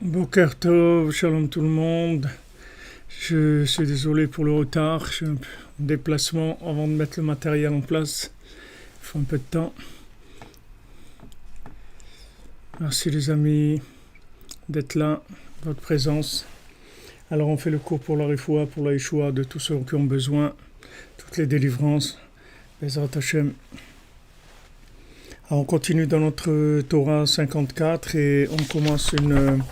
Boker Tov, shalom tout le monde. Je suis désolé pour le retard, je suis en déplacement avant de mettre le matériel en place. Il faut un peu de temps. Merci les amis d'être là, votre présence. Alors on fait le cours pour la Refoua, pour la Yeshua, de tous ceux qui ont besoin, toutes les délivrances. Bezrat Hashem. Alors on continue dans notre Torah 54 et on commence une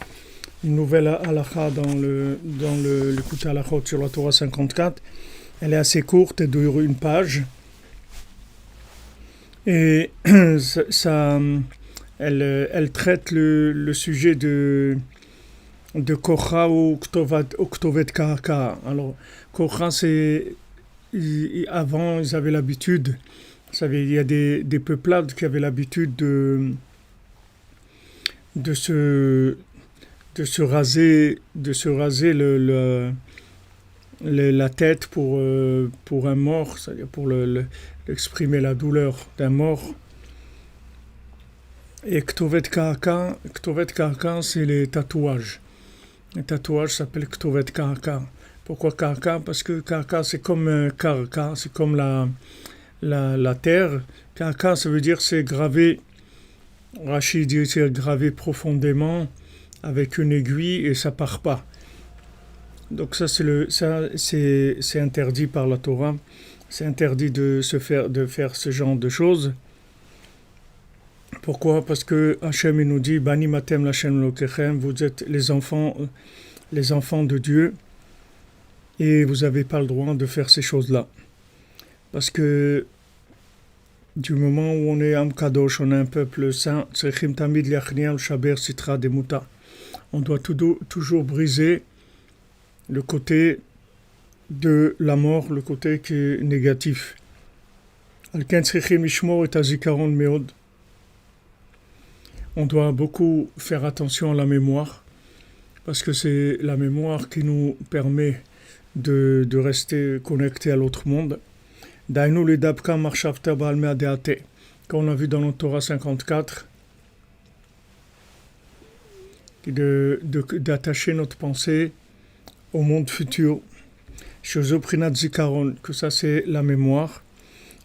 nouvelle halakha dans l'écoute halachot sur la Torah 54. Elle est assez courte, elle dure une page. Et elle traite le sujet de Korah ou Ktovet Karka. Alors, Korah, avant, ils avaient l'habitude, vous savez, il y a des peuplades qui avaient l'habitude de se raser la tête pour un mort, c'est-à-dire pour exprimer la douleur d'un mort. Et Ktovet Karka, c'est les tatouages. Les tatouages s'appellent Ktovet Karka. Pourquoi Karka? Parce que Karka, c'est comme Karka, c'est comme la terre. Karka, ça veut dire c'est gravé. Rachid dit c'est gravé profondément avec une aiguille et ça part pas. Donc ça c'est interdit par la Torah. C'est interdit de faire ce genre de choses. Pourquoi? Parce que Hachem il nous dit Bani matem l'Hachem lokechem, vous êtes les enfants de Dieu et vous n'avez pas le droit de faire ces choses-là. Parce que du moment où on est Am Kadosh, on est un peuple saint, Tzrechim tamid liachniel shaber sitra demuta. On doit toujours briser le côté de la mort, le côté qui est négatif. Alken tzrechim lishmor et hazikaron meod. On doit beaucoup faire attention à la mémoire, parce que c'est la mémoire qui nous permet de rester connecté à l'autre monde. Dainu le dabka marshavta ba'al me'adeate. qu'on a vu dans le Torah 54, d'attacher notre pensée au monde futur. Shozoprinat Zikaron, que ça c'est la mémoire.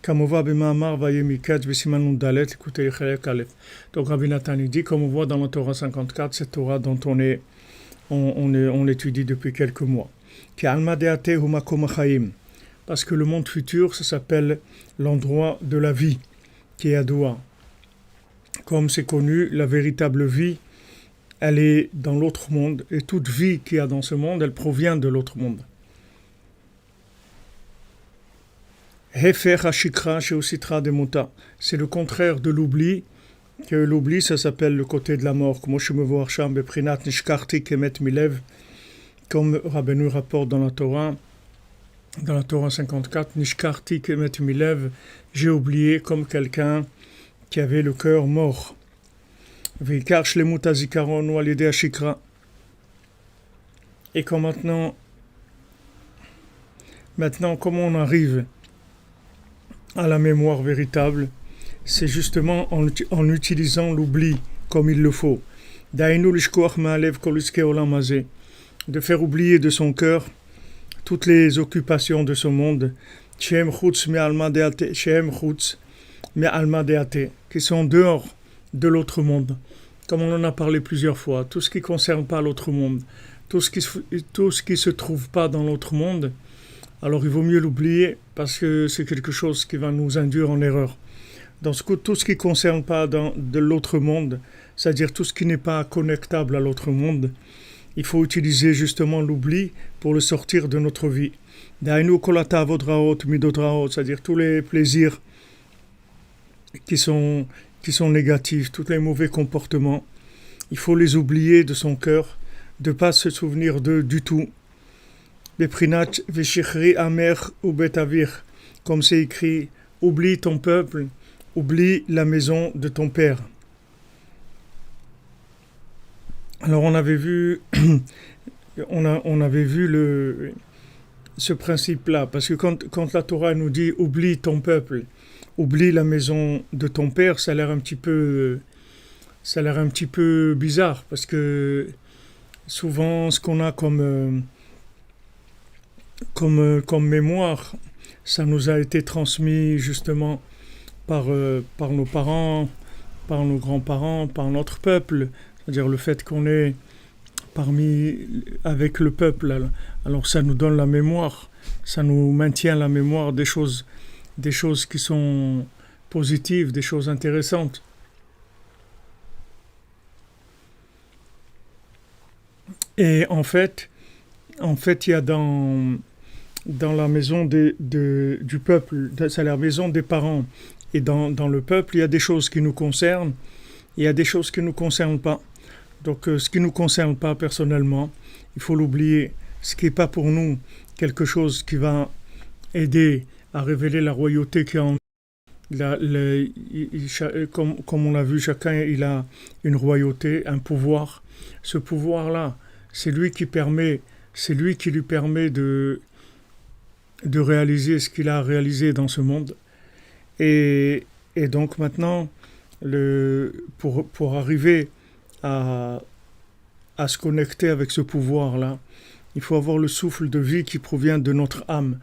Kamova b'ma'amar vayemikatz b'siman dalet, écoutez Chelek Aleph. Donc Rabbi Nathan dit, comme on voit dans la Torah 54, cette Torah dont on l'étudie depuis quelques mois. Ki alma deate hu makom hachaim, parce que le monde futur, ça s'appelle l'endroit de la vie, qui est Adoua. Comme c'est connu, la véritable vie, elle est dans l'autre monde, et toute vie qu'il y a dans ce monde, elle provient de l'autre monde. Hefer hashikra sheusitra demuta, c'est le contraire de l'oubli, que l'oubli, ça s'appelle le côté de la mort. Comme Rabbeinu rapporte dans la Torah 54, Nishkarti kemet milev, j'ai oublié comme quelqu'un qui avait le cœur mort. Vikar shlemut hazikaron ou alidei hashikra. Et comme maintenant, comment on arrive à la mémoire véritable, c'est justement en utilisant l'oubli comme il le faut. De faire oublier de son cœur toutes les occupations de ce monde, qui sont dehors de l'autre monde. Comme on en a parlé plusieurs fois, tout ce qui ne concerne pas l'autre monde, tout ce qui se trouve pas dans l'autre monde, alors il vaut mieux l'oublier parce que c'est quelque chose qui va nous induire en erreur. Dans ce coup, tout ce qui ne concerne pas de l'autre monde, c'est-à-dire tout ce qui n'est pas connectable à l'autre monde, il faut utiliser justement l'oubli pour le sortir de notre vie. C'est-à-dire tous les plaisirs qui sont négatifs, tous les mauvais comportements, il faut les oublier de son cœur, de ne pas se souvenir d'eux du tout. Comme c'est écrit, oublie ton peuple, oublie la maison de ton père. Alors on avait vu ce principe-là, parce que quand la Torah nous dit oublie ton peuple, oublie la maison de ton père, ça a l'air un petit peu bizarre, parce que souvent ce qu'on a comme mémoire, ça nous a été transmis justement par nos parents, par nos grands-parents, par notre peuple, c'est-à-dire le fait qu'on est avec le peuple, alors ça nous donne la mémoire, ça nous maintient la mémoire des choses qui sont positives, des choses intéressantes. Et en fait, il y a dans la maison du peuple, c'est la maison des parents, et dans le peuple, il y a des choses qui nous concernent, et il y a des choses qui ne nous concernent pas. Donc, ce qui ne nous concerne pas personnellement, il faut l'oublier. Ce qui n'est pas pour nous quelque chose qui va aider à révéler la royauté qui est en nous. Comme on l'a vu, chacun il a une royauté, un pouvoir. Ce pouvoir-là, c'est lui qui lui permet de réaliser ce qu'il a réalisé dans ce monde. Et donc maintenant, pour arriver à se connecter avec ce pouvoir-là, il faut avoir le souffle de vie qui provient de notre âme.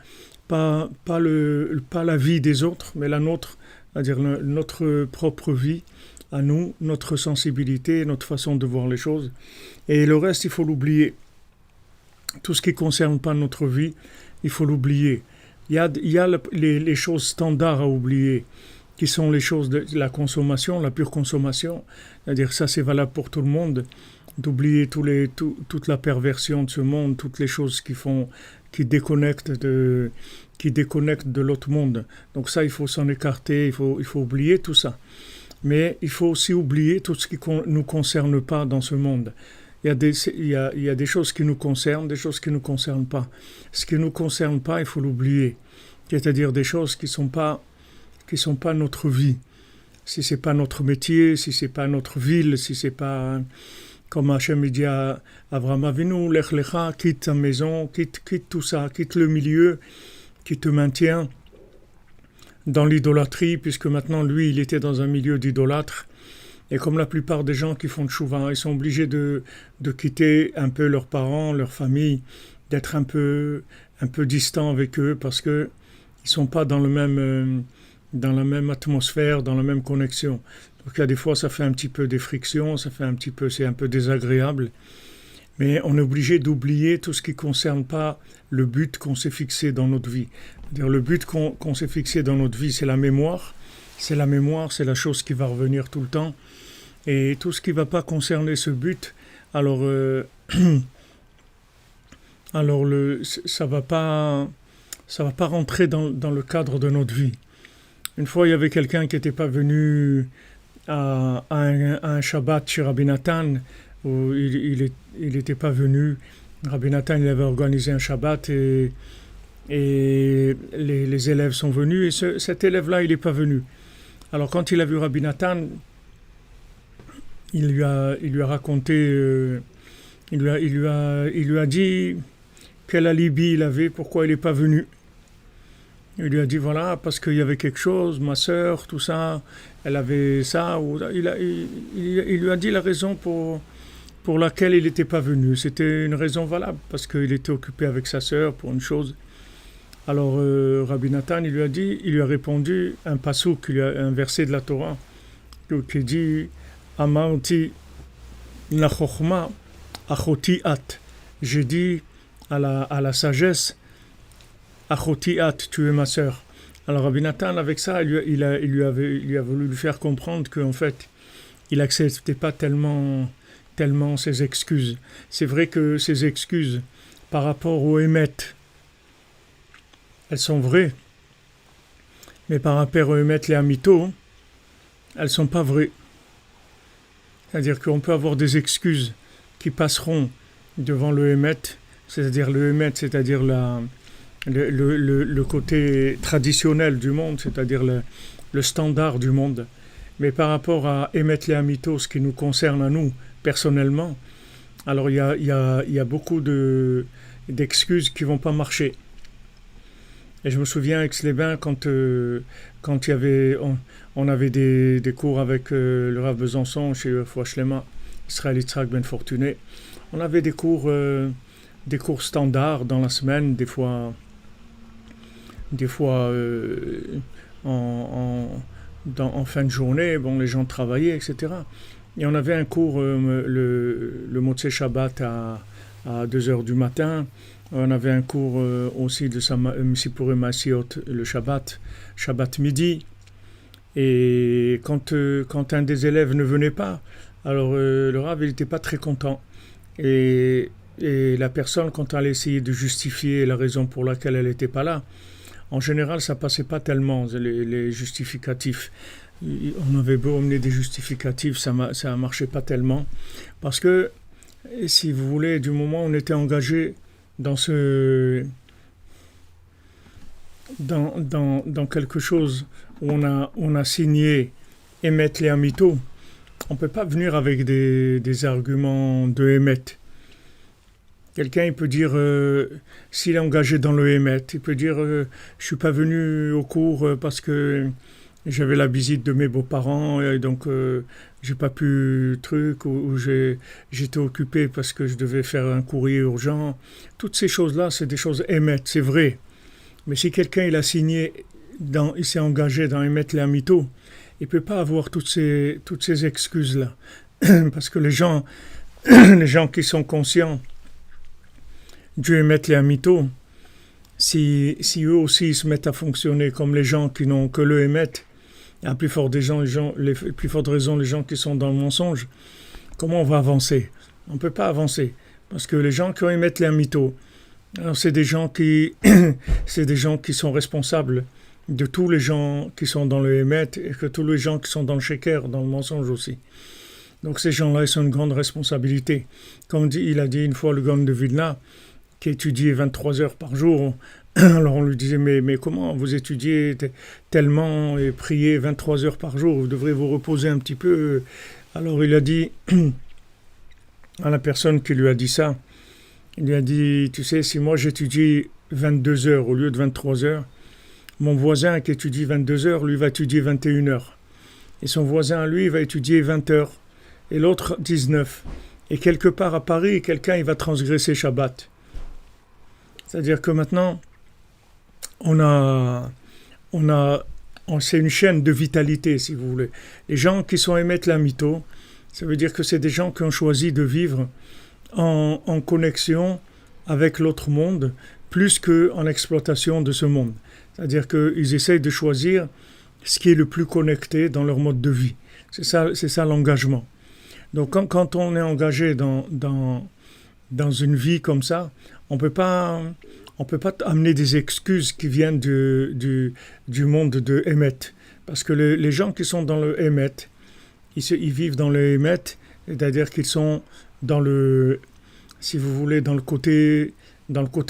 Pas la vie des autres, mais la nôtre, c'est-à-dire notre propre vie, à nous, notre sensibilité, notre façon de voir les choses. Et le reste, il faut l'oublier. Tout ce qui ne concerne pas notre vie, il faut l'oublier. Il y a les choses standards à oublier, qui sont les choses de la consommation, la pure consommation. C'est-à-dire ça, c'est valable pour tout le monde, d'oublier toute la perversion de ce monde, toutes les choses qui déconnectent de l'autre monde. Donc ça, il faut s'en écarter, il faut oublier tout ça. Mais il faut aussi oublier tout ce qui ne nous concerne pas dans ce monde. Il y a des choses qui nous concernent, des choses qui ne nous concernent pas. Ce qui ne nous concerne pas, il faut l'oublier. C'est-à-dire des choses qui sont pas notre vie. Si c'est pas notre métier, si c'est pas notre ville, si c'est pas comme Hachem dit à Avraham Avinu, lech lecha, quitte ta maison, quitte tout ça, quitte le milieu qui te maintient dans l'idolâtrie, puisque maintenant, lui, il était dans un milieu d'idolâtres. Et comme la plupart des gens qui font tchouva, ils sont obligés de quitter un peu leurs parents, leur famille, d'être un peu distants avec eux, parce que ils sont pas dans la même atmosphère, dans la même connexion. Donc il y a des fois, ça fait un petit peu des frictions, c'est un peu désagréable. Mais on est obligé d'oublier tout ce qui ne concerne pas le but qu'on s'est fixé dans notre vie. C'est-à-dire le but qu'on s'est fixé dans notre vie, c'est la mémoire. C'est la mémoire, c'est la chose qui va revenir tout le temps. Et tout ce qui ne va pas concerner ce but, alors, ça va pas rentrer dans le cadre de notre vie. Une fois, il y avait quelqu'un qui n'était pas venu à un Shabbat chez Rabbi Nathan, où il était pas venu. Rabbi Nathan, il avait organisé un Shabbat et les élèves sont venus et cet élève-là, il n'est pas venu. Alors quand il a vu Rabbi Nathan, il lui a raconté, il lui a dit quel alibi il avait, pourquoi il n'est pas venu. Il lui a dit voilà, parce qu'il y avait quelque chose, ma sœur, tout ça, elle avait ça. Il lui a dit la raison pour laquelle il n'était pas venu. C'était une raison valable, parce qu'il était occupé avec sa sœur pour une chose. Alors Rabbi Nathan, il lui a répondu un passouk, un verset de la Torah, qui dit Amarti la chokhma achoti at. J'ai dit à la sagesse, achoti at, tu es ma sœur. Alors Rabbi Nathan, avec ça, il a voulu lui faire comprendre qu'en fait, il n'acceptait pas tellement ses excuses. C'est vrai que ses excuses par rapport au Hémet, elles sont vraies, mais par rapport au Hémet, les Amito, elles ne sont pas vraies. C'est-à-dire qu'on peut avoir des excuses qui passeront devant le Hémet, c'est-à-dire le Hémet, c'est-à-dire le côté traditionnel du monde, c'est-à-dire le standard du monde. Mais par rapport à Hémet les Amito, ce qui nous concerne à nous, personnellement, alors il y a beaucoup d'excuses qui ne vont pas marcher. Et je me souviens à Aix-les-Bains, quand on avait des cours avec le Rav Besançon chez Fouachlema, Israël Yitzhak Ben Fortuné. On avait des cours standards dans la semaine, des fois en fin de journée, bon, les gens travaillaient, etc. Et on avait un cours le Motzei Shabbat à 2h du matin. On avait un cours aussi de Sipurei Maasiot le Shabbat midi. Et quand un des élèves ne venait pas, alors le Rav, il n'était pas très content. Et la personne, quand elle essayait de justifier la raison pour laquelle elle n'était pas là, en général, ça passait pas tellement, les justificatifs. On avait beau emmener des justificatifs, ça marchait pas tellement. Parce que, si vous voulez, du moment où on était engagé dans quelque chose où on a signé Hémet les Amito, on ne peut pas venir avec des arguments de Hémet. Quelqu'un, il peut dire, s'il est engagé dans le Hémet, il peut dire, je ne suis pas venu au cours parce que j'avais la visite de mes beaux-parents, et donc j'ai pas pu ou j'étais occupé parce que je devais faire un courrier urgent. Toutes ces choses-là, c'est des choses Hémet, c'est vrai. Mais si quelqu'un il a signé, il s'est engagé dans Hémet les Amito, il ne peut pas avoir toutes ces excuses-là. Parce que les gens qui sont conscients du Hémet les Amito, si eux aussi se mettent à fonctionner comme les gens qui n'ont que le Hémet, à plus forte raison, les gens qui sont dans le mensonge, comment on va avancer? On ne peut pas avancer. Parce que les gens qui ont Hémet les Amito, alors c'est des gens qui sont responsables de tous les gens qui sont dans le Hémet et que tous les gens qui sont dans le Sheker, dans le mensonge aussi. Donc ces gens-là, ils ont une grande responsabilité. Comme il a dit une fois le Gaon de Vilna, qui étudiait 23 heures par jour. Alors on lui disait, mais comment vous étudiez tellement et priez 23 heures par jour, vous devrez vous reposer un petit peu. Alors il a dit à la personne qui lui a dit ça, il lui a dit, tu sais, si moi j'étudie 22 heures au lieu de 23 heures, mon voisin qui étudie 22 heures, lui va étudier 21 heures. Et son voisin, lui, va étudier 20 heures. Et l'autre, 19. Et quelque part à Paris, quelqu'un, il va transgresser Shabbat. C'est-à-dire que maintenant, c'est une chaîne de vitalité, si vous voulez. Les gens qui sont émettent la mytho, ça veut dire que c'est des gens qui ont choisi de vivre en connexion avec l'autre monde, plus qu'en exploitation de ce monde. C'est-à-dire qu'ils essayent de choisir ce qui est le plus connecté dans leur mode de vie. C'est ça l'engagement. Donc quand on est engagé dans une vie comme ça, on peut pas amener des excuses qui viennent du monde de Emet. Parce que les gens qui sont dans le Emet, ils vivent dans le Emet, c'est-à-dire qu'ils sont dans le, si vous voulez, dans le côté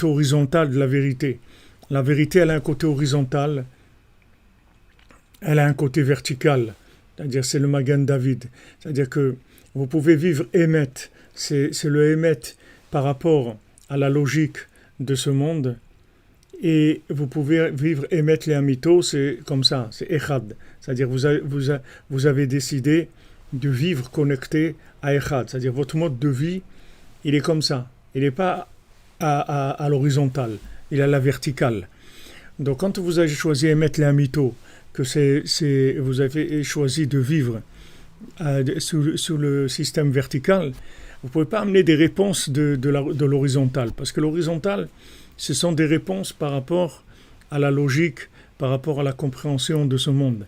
horizontal de la vérité. La vérité, elle a un côté horizontal, elle a un côté vertical. C'est-à-dire, c'est le Magan David. C'est-à-dire que vous pouvez vivre Emet, c'est le Emet par rapport à la logique de ce monde, et vous pouvez vivre Emet les Amito, c'est comme ça, c'est Echad. C'est-à-dire vous avez décidé de vivre connecté à Echad. C'est-à-dire votre mode de vie, il est comme ça. Il n'est pas à l'horizontale, il est à la verticale. Donc quand vous avez choisi Emet les Amito, que vous avez choisi de vivre sous le système vertical, vous ne pouvez pas amener des réponses de l'horizontale, parce que l'horizontale, ce sont des réponses par rapport à la logique, par rapport à la compréhension de ce monde.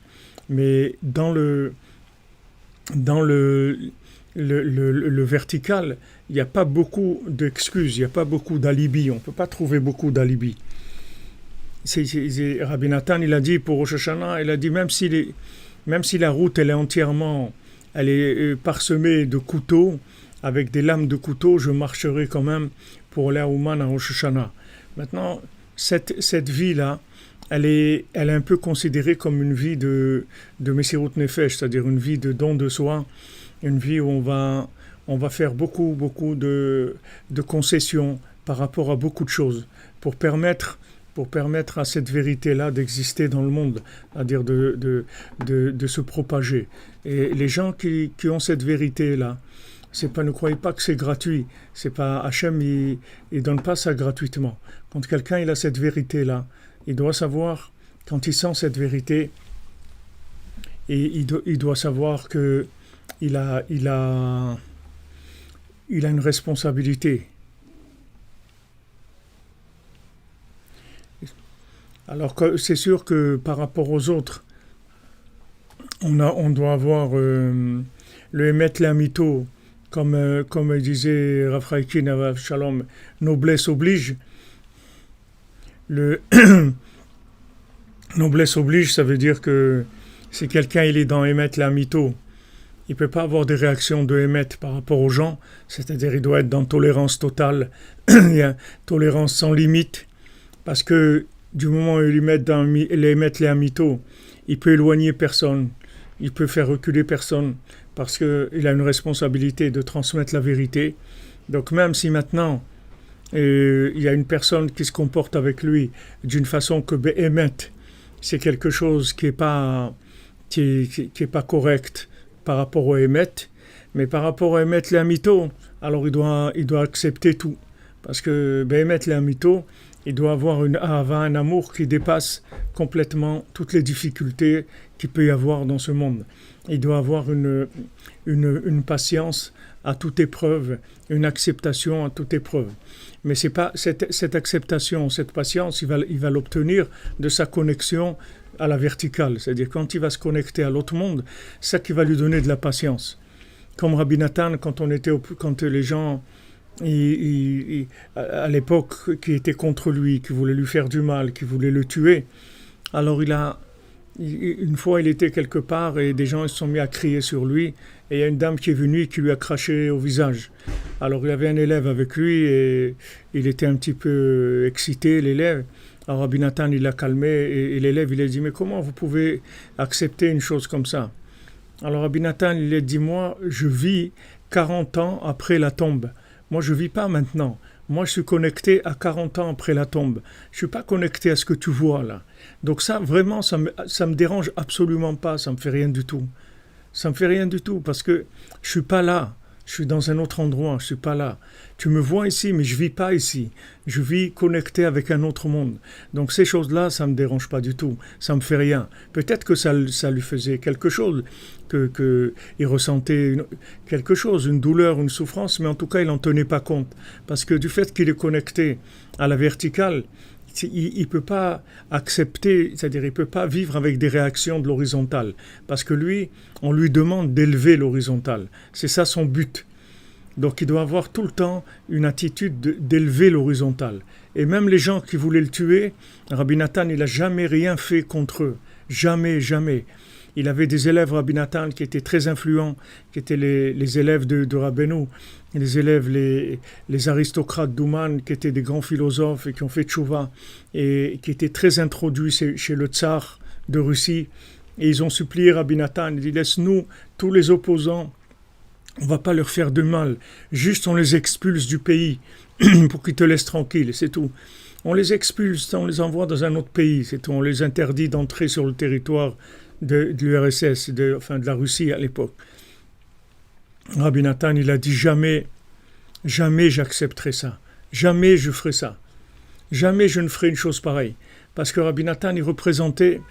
Mais dans le vertical, il n'y a pas beaucoup d'excuses, il n'y a pas beaucoup d'alibis, on ne peut pas trouver beaucoup d'alibis. Rabbi Nathan, il a dit pour Rosh Hashanah, il a dit même si la route elle est parsemée de couteaux, avec des lames de couteau, je marcherai quand même pour aller à Ouman à Rosh Hashanah. Maintenant, cette vie-là, elle est un peu considérée comme une vie de Messirut Nefesh, c'est-à-dire une vie de don de soi, une vie où on va faire beaucoup de concessions par rapport à beaucoup de choses, pour permettre à cette vérité-là d'exister dans le monde, c'est-à-dire de se propager. Et les gens qui ont cette vérité-là, ne croyez pas que c'est gratuit. C'est pas Hachem, il donne pas ça gratuitement. Quand quelqu'un il a cette vérité-là, il doit savoir, quand il sent cette vérité, et il doit savoir que il a une responsabilité. Alors que c'est sûr que par rapport aux autres, on doit avoir le Emet Lamito, comme disait Rav Chaikin à Rav Shalom, noblesse oblige. Noblesse oblige, ça veut dire que si quelqu'un il est dans Emet Lamito, il ne peut pas avoir des réactions de Emet par rapport aux gens, c'est-à-dire il doit être dans tolérance totale, il y a tolérance sans limite, parce que du moment où il met dans l'Emet Lamito, il peut éloigner personne, il peut faire reculer personne, parce qu'il a une responsabilité de transmettre la vérité. Donc même si maintenant il y a une personne qui se comporte avec lui d'une façon que Béhémet, c'est quelque chose qui est pas correct par rapport au Hémet, mais par rapport au Hémet Léamito, alors il doit accepter tout. Parce que Béhémet Léamito, il doit avoir un amour qui dépasse complètement toutes les difficultés qu'il peut y avoir dans ce monde. Il doit avoir une patience à toute épreuve, une acceptation à toute épreuve. Mais c'est pas cette acceptation, cette patience, il va l'obtenir de sa connexion à la verticale. C'est-à-dire quand il va se connecter à l'autre monde, c'est ça qui va lui donner de la patience. Comme Rabbi Nathan, quand les gens à l'époque qui étaient contre lui, qui voulaient lui faire du mal, qui voulaient le tuer, alors une fois il était quelque part et des gens se sont mis à crier sur lui, et il y a une dame qui est venue et qui lui a craché au visage. Alors il y avait un élève avec lui et il était un petit peu excité, l'élève. Alors Rabbi Nathan il l'a calmé et l'élève il a dit mais comment vous pouvez accepter une chose comme ça? Alors Rabbi Nathan il a dit moi je vis 40 ans après la tombe. Moi je vis pas maintenant. Moi, je suis connecté à 40 ans après la tombe. Je ne suis pas connecté à ce que tu vois là. Donc ça, vraiment, ça me dérange absolument pas. Ça me fait rien du tout. Ça me fait rien du tout parce que je suis pas là. Je suis dans un autre endroit, je suis pas là. Tu me vois ici, mais je vis pas ici. Je vis connecté avec un autre monde. Donc ces choses-là, ça me dérange pas du tout. Ça me fait rien. Peut-être que ça lui faisait quelque chose, que il ressentait quelque chose, une douleur, une souffrance, mais en tout cas, il n'en tenait pas compte. Parce que du fait qu'il est connecté à la verticale, il ne peut pas accepter, c'est-à-dire il ne peut pas vivre avec des réactions de l'horizontale. Parce que lui, on lui demande d'élever l'horizontale. C'est ça son but. Donc il doit avoir tout le temps une attitude d'élever l'horizontale. Et même les gens qui voulaient le tuer, Rabbi Nathan, il n'a jamais rien fait contre eux. Jamais, jamais. Il avait des élèves, Rabbi Nathan, qui étaient très influents, qui étaient les élèves de Rabbeinu, les élèves, les aristocrates d'Ouman, qui étaient des grands philosophes et qui ont fait tchouva, et qui étaient très introduits chez le tsar de Russie. Et ils ont supplié Rabbi Nathan, il dit, laisse-nous, tous les opposants, on ne va pas leur faire de mal, juste on les expulse du pays pour qu'ils te laissent tranquille, c'est tout. On les expulse, on les envoie dans un autre pays, c'est tout. On les interdit d'entrer sur le territoire de l'URSS, de la Russie à l'époque. Rabbi Nathan, il a dit jamais j'accepterai ça, jamais je ferai ça, jamais je ne ferai une chose pareille. Parce que Rabbi Nathan, il représentait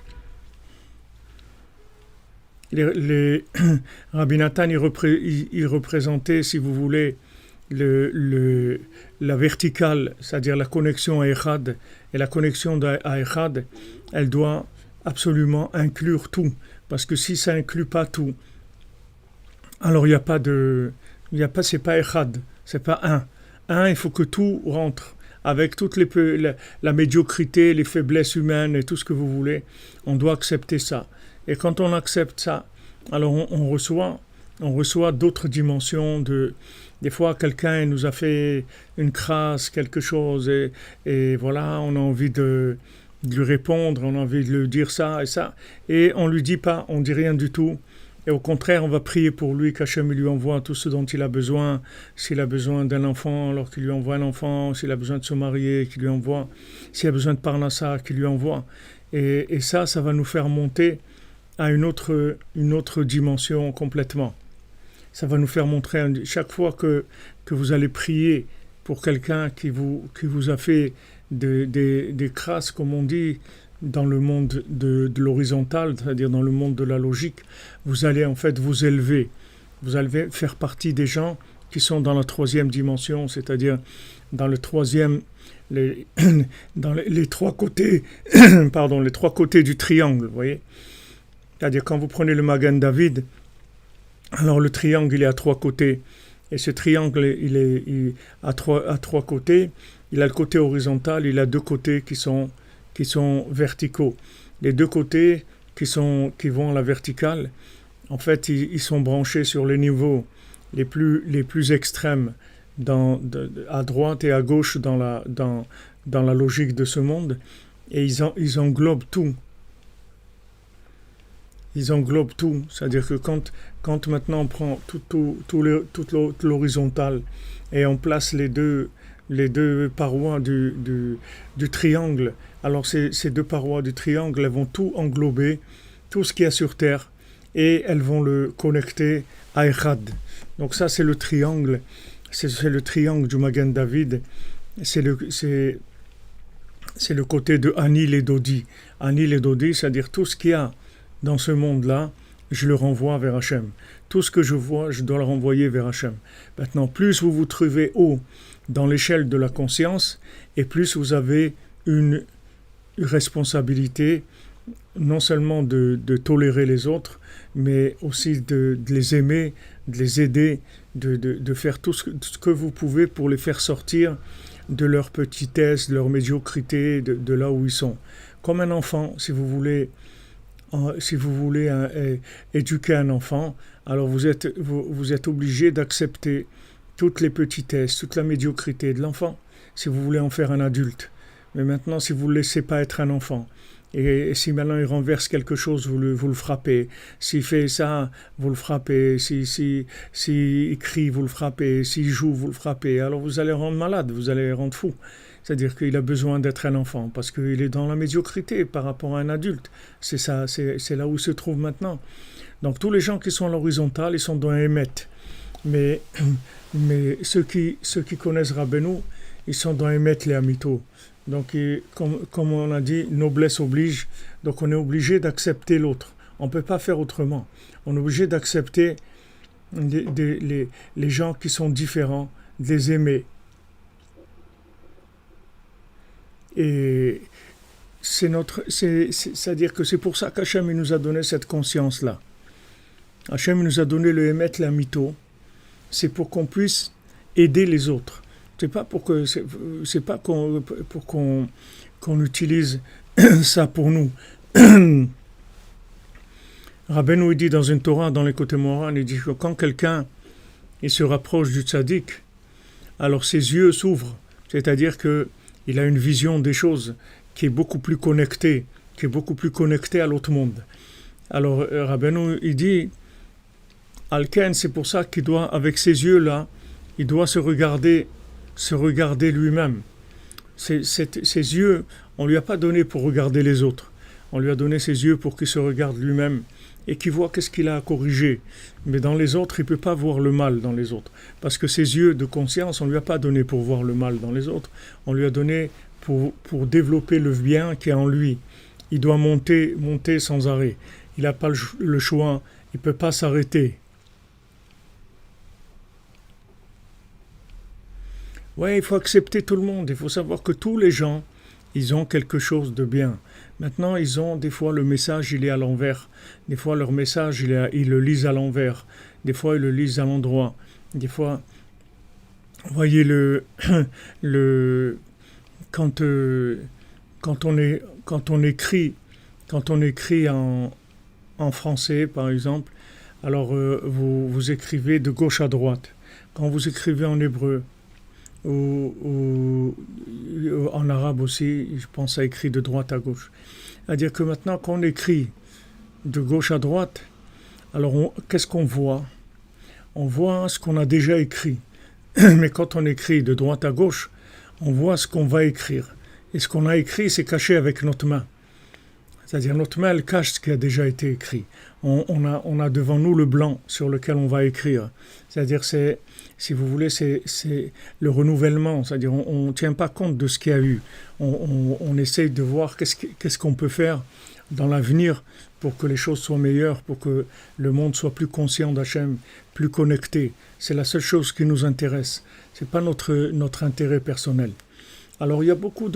Rabbi Nathan, il représentait, si vous voulez, la verticale, c'est-à-dire la connexion à Echad, et la connexion à Echad, elle doit absolument inclure tout, parce que si ça inclut pas tout, alors c'est pas Echad, c'est pas un, il faut que tout rentre, avec toute la médiocrité, les faiblesses humaines et tout ce que vous voulez, on doit accepter ça. Et quand on accepte ça, alors on reçoit d'autres dimensions. Des fois, quelqu'un nous a fait une crasse, quelque chose, et voilà, on a envie de lui répondre, on a envie de lui dire ça et ça, et on lui dit pas, on dit rien du tout. Et au contraire, on va prier pour lui, qu'Hachem lui envoie tout ce dont il a besoin. S'il a besoin d'un enfant, alors qu'il lui envoie un enfant. S'il a besoin de se marier, qu'il lui envoie. S'il a besoin de Parnassa, qu'il lui envoie. Et ça va nous faire monter à une autre dimension complètement. Ça va nous faire montrer, chaque fois que vous allez prier pour quelqu'un qui vous a fait des crasses, comme on dit, dans le monde de l'horizontal, c'est-à-dire dans le monde de la logique, vous allez en fait vous élever. Vous allez faire partie des gens qui sont dans la troisième dimension, c'est-à-dire dans le troisième, dans les trois côtés, les trois côtés du triangle, vous voyez. C'est-à-dire quand vous prenez le Magan David, alors le triangle il est à trois côtés, et ce triangle il est à trois côtés. Il a le côté horizontal, il a deux côtés qui sont verticaux. Les deux côtés qui vont à la verticale, en fait, ils sont branchés sur les niveaux les plus extrêmes à droite et à gauche dans la logique de ce monde, et ils englobent tout. Ils englobent tout, c'est-à-dire que quand maintenant on prend toute l'horizontale et on place les deux parois du triangle, alors ces deux parois du triangle, elles vont tout englober, tout ce qu'il y a sur Terre, et elles vont le connecter à Echad. Donc ça, c'est le triangle, c'est le triangle du Magan David, c'est le côté de Anil et Dodi. Anil et Dodi, c'est-à-dire tout ce qu'il y a dans ce monde-là, je le renvoie vers Hachem. Tout ce que je vois, je dois le renvoyer vers Hachem. Maintenant, plus vous vous trouvez haut dans l'échelle de la conscience, et plus vous avez une responsabilité, non seulement de tolérer les autres, mais aussi de les aimer, de les aider, de faire tout ce que vous pouvez pour les faire sortir de leur petitesse, de leur médiocrité, de là où ils sont. Comme un enfant, si vous voulez éduquer un enfant, alors vous êtes obligé d'accepter toutes les petitesses, toute la médiocrité de l'enfant, si vous voulez en faire un adulte. Mais maintenant, si vous ne le laissez pas être un enfant, Et si maintenant il renverse quelque chose, vous le frappez. S'il fait ça, vous le frappez. Si crie, vous le frappez. S'il joue, vous le frappez. Alors vous allez rendre malade, vous allez rendre fou. C'est-à-dire qu'il a besoin d'être un enfant parce qu'il est dans la médiocrité par rapport à un adulte. C'est ça, c'est là où il se trouve maintenant. Donc tous les gens qui sont à l'horizontale, ils sont dans un émet. Mais ceux qui connaissent Rabbeinu, ils sont dans émet les amito. Donc, comme on a dit, noblesse oblige. Donc, on est obligé d'accepter l'autre. On ne peut pas faire autrement. On est obligé d'accepter les gens qui sont différents, de les aimer. Et c'est-à-dire que c'est pour ça qu'Hachem nous a donné cette conscience-là. Hachem nous a donné le émet, la mytho. C'est pour qu'on puisse aider les autres. C'est pas pour qu'on utilise ça pour nous. Rabbeinu dit dans une Torah, dans les côtés morales, il dit que quand quelqu'un il se rapproche du tzaddik, alors ses yeux s'ouvrent, c'est-à-dire que il a une vision des choses qui est beaucoup plus connectée, à l'autre monde. Alors Rabbeinu il dit, Alken, c'est pour ça qu'il doit, avec ses yeux là, il doit se regarder lui-même. Ses yeux, on ne lui a pas donné pour regarder les autres. On lui a donné ses yeux pour qu'il se regarde lui-même et qu'il voit qu'est-ce qu'il a à corriger. Mais dans les autres, il ne peut pas voir le mal dans les autres. Parce que ses yeux de conscience, on ne lui a pas donné pour voir le mal dans les autres. On lui a donné pour développer le bien qui est en lui. Il doit monter sans arrêt. Il n'a pas le choix, il ne peut pas s'arrêter. Ouais, il faut accepter tout le monde. Il faut savoir que tous les gens, ils ont quelque chose de bien. Maintenant, ils ont, des fois, le message, il est à l'envers. Des fois, leur message, ils le lisent à l'envers. Des fois, ils le lisent à l'endroit. Des fois, vous voyez, quand on écrit en français, par exemple, alors vous écrivez de gauche à droite. Quand vous écrivez en hébreu, ou en arabe aussi, je pense à écrit de droite à gauche. C'est-à-dire que maintenant, quand on écrit de gauche à droite, alors qu'est-ce qu'on voit ? On voit ce qu'on a déjà écrit. Mais quand on écrit de droite à gauche, on voit ce qu'on va écrire. Et ce qu'on a écrit, c'est caché avec notre main. C'est-à-dire notre main, elle cache ce qui a déjà été écrit. On a devant nous le blanc sur lequel on va écrire. C'est-à-dire, si vous voulez, c'est le renouvellement. C'est-à-dire, on ne tient pas compte de ce qu'il y a eu. On essaye de voir qu'est-ce qu'on peut faire dans l'avenir pour que les choses soient meilleures, pour que le monde soit plus conscient d'Hachem, plus connecté. C'est la seule chose qui nous intéresse. Ce n'est pas notre intérêt personnel. Alors, il y a beaucoup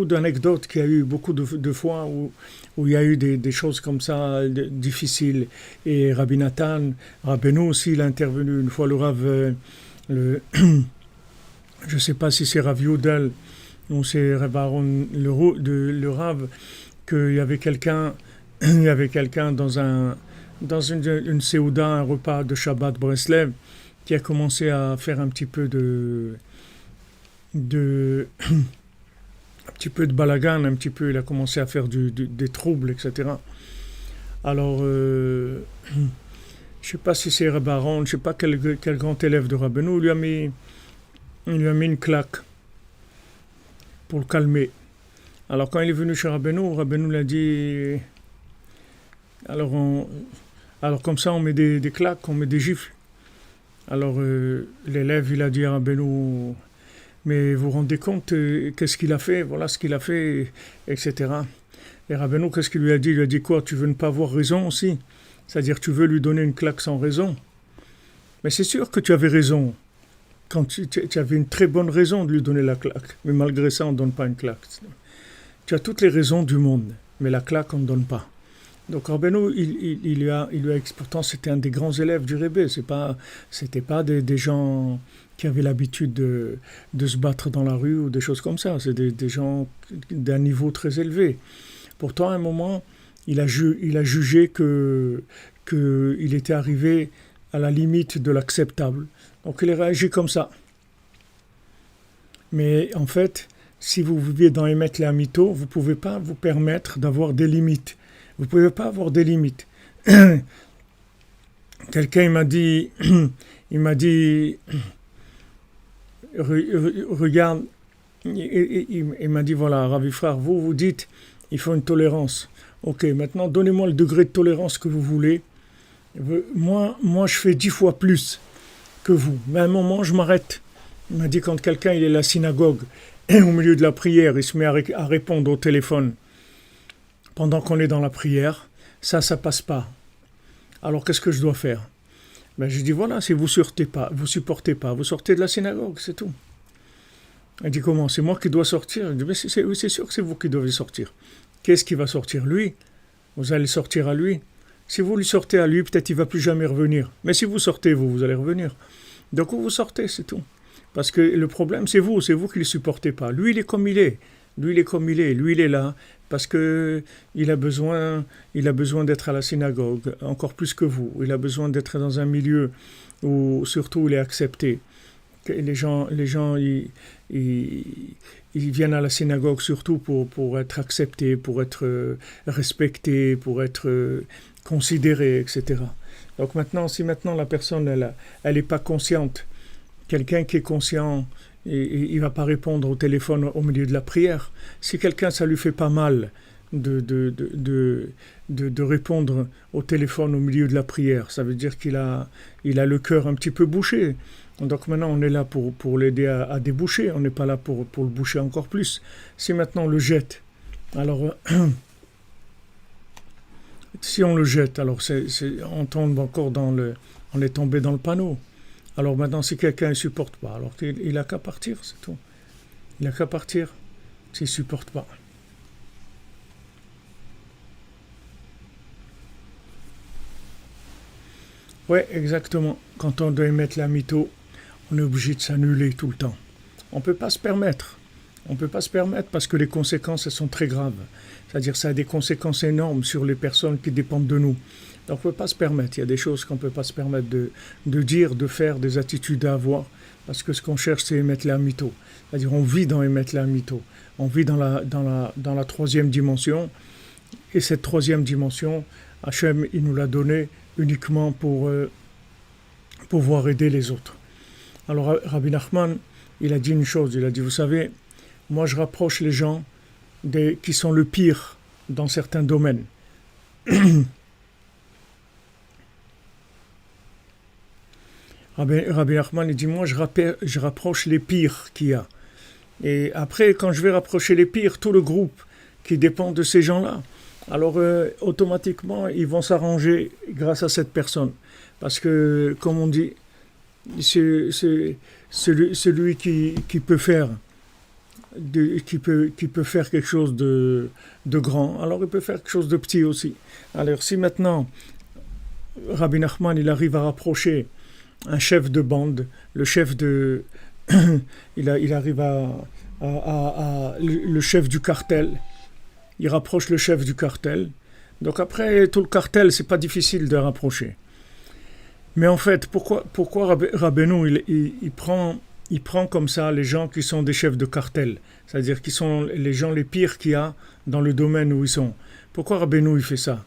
d'anecdotes qu'il y a eu, beaucoup de fois où il y a eu des choses comme ça difficiles. Et Rabbi Nathan, Rabbeinu aussi, il a intervenu une fois, le Rav, je ne sais pas si c'est Rav Yudel ou c'est Rav Aaron, le Rav, qu'il y avait quelqu'un dans une Séouda, un repas de Shabbat Breslev, qui a commencé à faire un petit peu de balagan, il a commencé à faire des troubles, etc. Alors, je ne sais pas si c'est Rabbi Aaron, je ne sais pas quel grand élève de Rabbeinu, il lui a mis une claque pour le calmer. Alors, quand il est venu chez Rabbeinu lui a dit, alors comme ça, on met des claques, on met des gifles. Alors, l'élève, il a dit à Rabbeinu, mais vous vous rendez compte, qu'est-ce qu'il a fait, voilà ce qu'il a fait, etc. Et Rabbeinu, qu'est-ce qu'il lui a dit ? Il lui a dit quoi ? Tu veux ne pas avoir raison aussi ? C'est-à-dire, tu veux lui donner une claque sans raison ? Mais c'est sûr que tu avais raison. Quand tu avais une très bonne raison de lui donner la claque. Mais malgré ça, on ne donne pas une claque. Tu as toutes les raisons du monde, mais la claque, on ne donne pas. Donc Rabbeinu, il lui a pourtant c'était un des grands élèves du Rebbe, c'était pas des gens qui avaient l'habitude de se battre dans la rue ou des choses comme ça, c'est des gens d'un niveau très élevé. Pourtant, à un moment, il a jugé qu'il était arrivé à la limite de l'acceptable. Donc il a réagi comme ça. Mais en fait, si vous vivez dans Emet Le'amito, vous ne pouvez pas vous permettre d'avoir des limites. Vous ne pouvez pas avoir des limites. Quelqu'un il m'a dit, regarde, il m'a dit, voilà, Ravi frère, vous dites, il faut une tolérance. Ok, maintenant, donnez-moi le degré de tolérance que vous voulez. Moi, je fais 10 fois plus que vous. Mais à un moment, je m'arrête. Il m'a dit, quand quelqu'un il est à la synagogue, au milieu de la prière, il se met à répondre au téléphone pendant qu'on est dans la prière, ça passe pas. Alors, qu'est-ce que je dois faire? Je dis, voilà, si vous supportez pas, vous sortez de la synagogue, c'est tout. Il dit, comment? C'est moi qui dois sortir? Je dis, mais c'est sûr que c'est vous qui devez sortir. Qu'est-ce qui va sortir? Lui? Vous allez sortir à lui? Si vous lui sortez à lui, peut-être il ne va plus jamais revenir. Mais si vous sortez, vous allez revenir. Donc vous sortez, c'est tout. Parce que le problème, c'est vous qui ne le supportez pas. Lui, il est comme il est. Lui, il est là parce qu'il a besoin d'être à la synagogue, encore plus que vous. Il a besoin d'être dans un milieu où, surtout, il est accepté. Les gens ils viennent à la synagogue surtout pour être acceptés, pour être respectés, pour être considérés, etc. Donc si maintenant la personne, elle est pas consciente, quelqu'un qui est conscient, il va pas répondre au téléphone au milieu de la prière. Si quelqu'un, ça lui fait pas mal de répondre au téléphone au milieu de la prière, ça veut dire qu'il a le cœur un petit peu bouché. Donc maintenant, on est là pour l'aider à déboucher, on n'est pas là pour le boucher encore plus. Si maintenant on le jette, alors si on le jette, alors on tombe encore on est tombé dans le panneau. Alors maintenant, si quelqu'un ne supporte pas, alors il n'a qu'à partir, c'est tout. Il n'a qu'à partir s'il ne supporte pas. Ouais, exactement. Quand on doit émettre la mytho, on est obligé de s'annuler tout le temps. On ne peut pas se permettre. On ne peut pas se permettre parce que les conséquences, elles sont très graves. C'est-à-dire ça a des conséquences énormes sur les personnes qui dépendent de nous. Donc on ne peut pas se permettre. Il y a des choses qu'on ne peut pas se permettre de dire, de faire, des attitudes à avoir. Parce que ce qu'on cherche, c'est émettre la mytho. C'est-à-dire on vit dans émettre la mytho. On vit dans la troisième dimension. Et cette troisième dimension, Hachem, il nous l'a donnée uniquement pour pouvoir aider les autres. Alors Rabbi Nachman, il a dit une chose, il a dit, vous savez, moi je rapproche les gens qui sont le pire dans certains domaines. Rabbi Nachman, il dit, moi je rapproche les pires qu'il y a. Et après, quand je vais rapprocher les pires, tout le groupe qui dépend de ces gens-là, alors automatiquement, ils vont s'arranger grâce à cette personne. Parce que, comme on dit, c'est celui qui peut faire qui peut faire quelque chose de grand, alors il peut faire quelque chose de petit aussi. Alors si maintenant Rabbi Nachman il arrive à rapprocher un chef de bande, le chef de il arrive à le chef du cartel, il rapproche le chef du cartel. Donc après tout le cartel, c'est pas difficile de rapprocher. Mais en fait, pourquoi Rabbeinu il prend comme ça les gens qui sont des chefs de cartel, c'est-à-dire qui sont les gens les pires qu'il y a dans le domaine où ils sont. Pourquoi Rabbeinu il fait ça?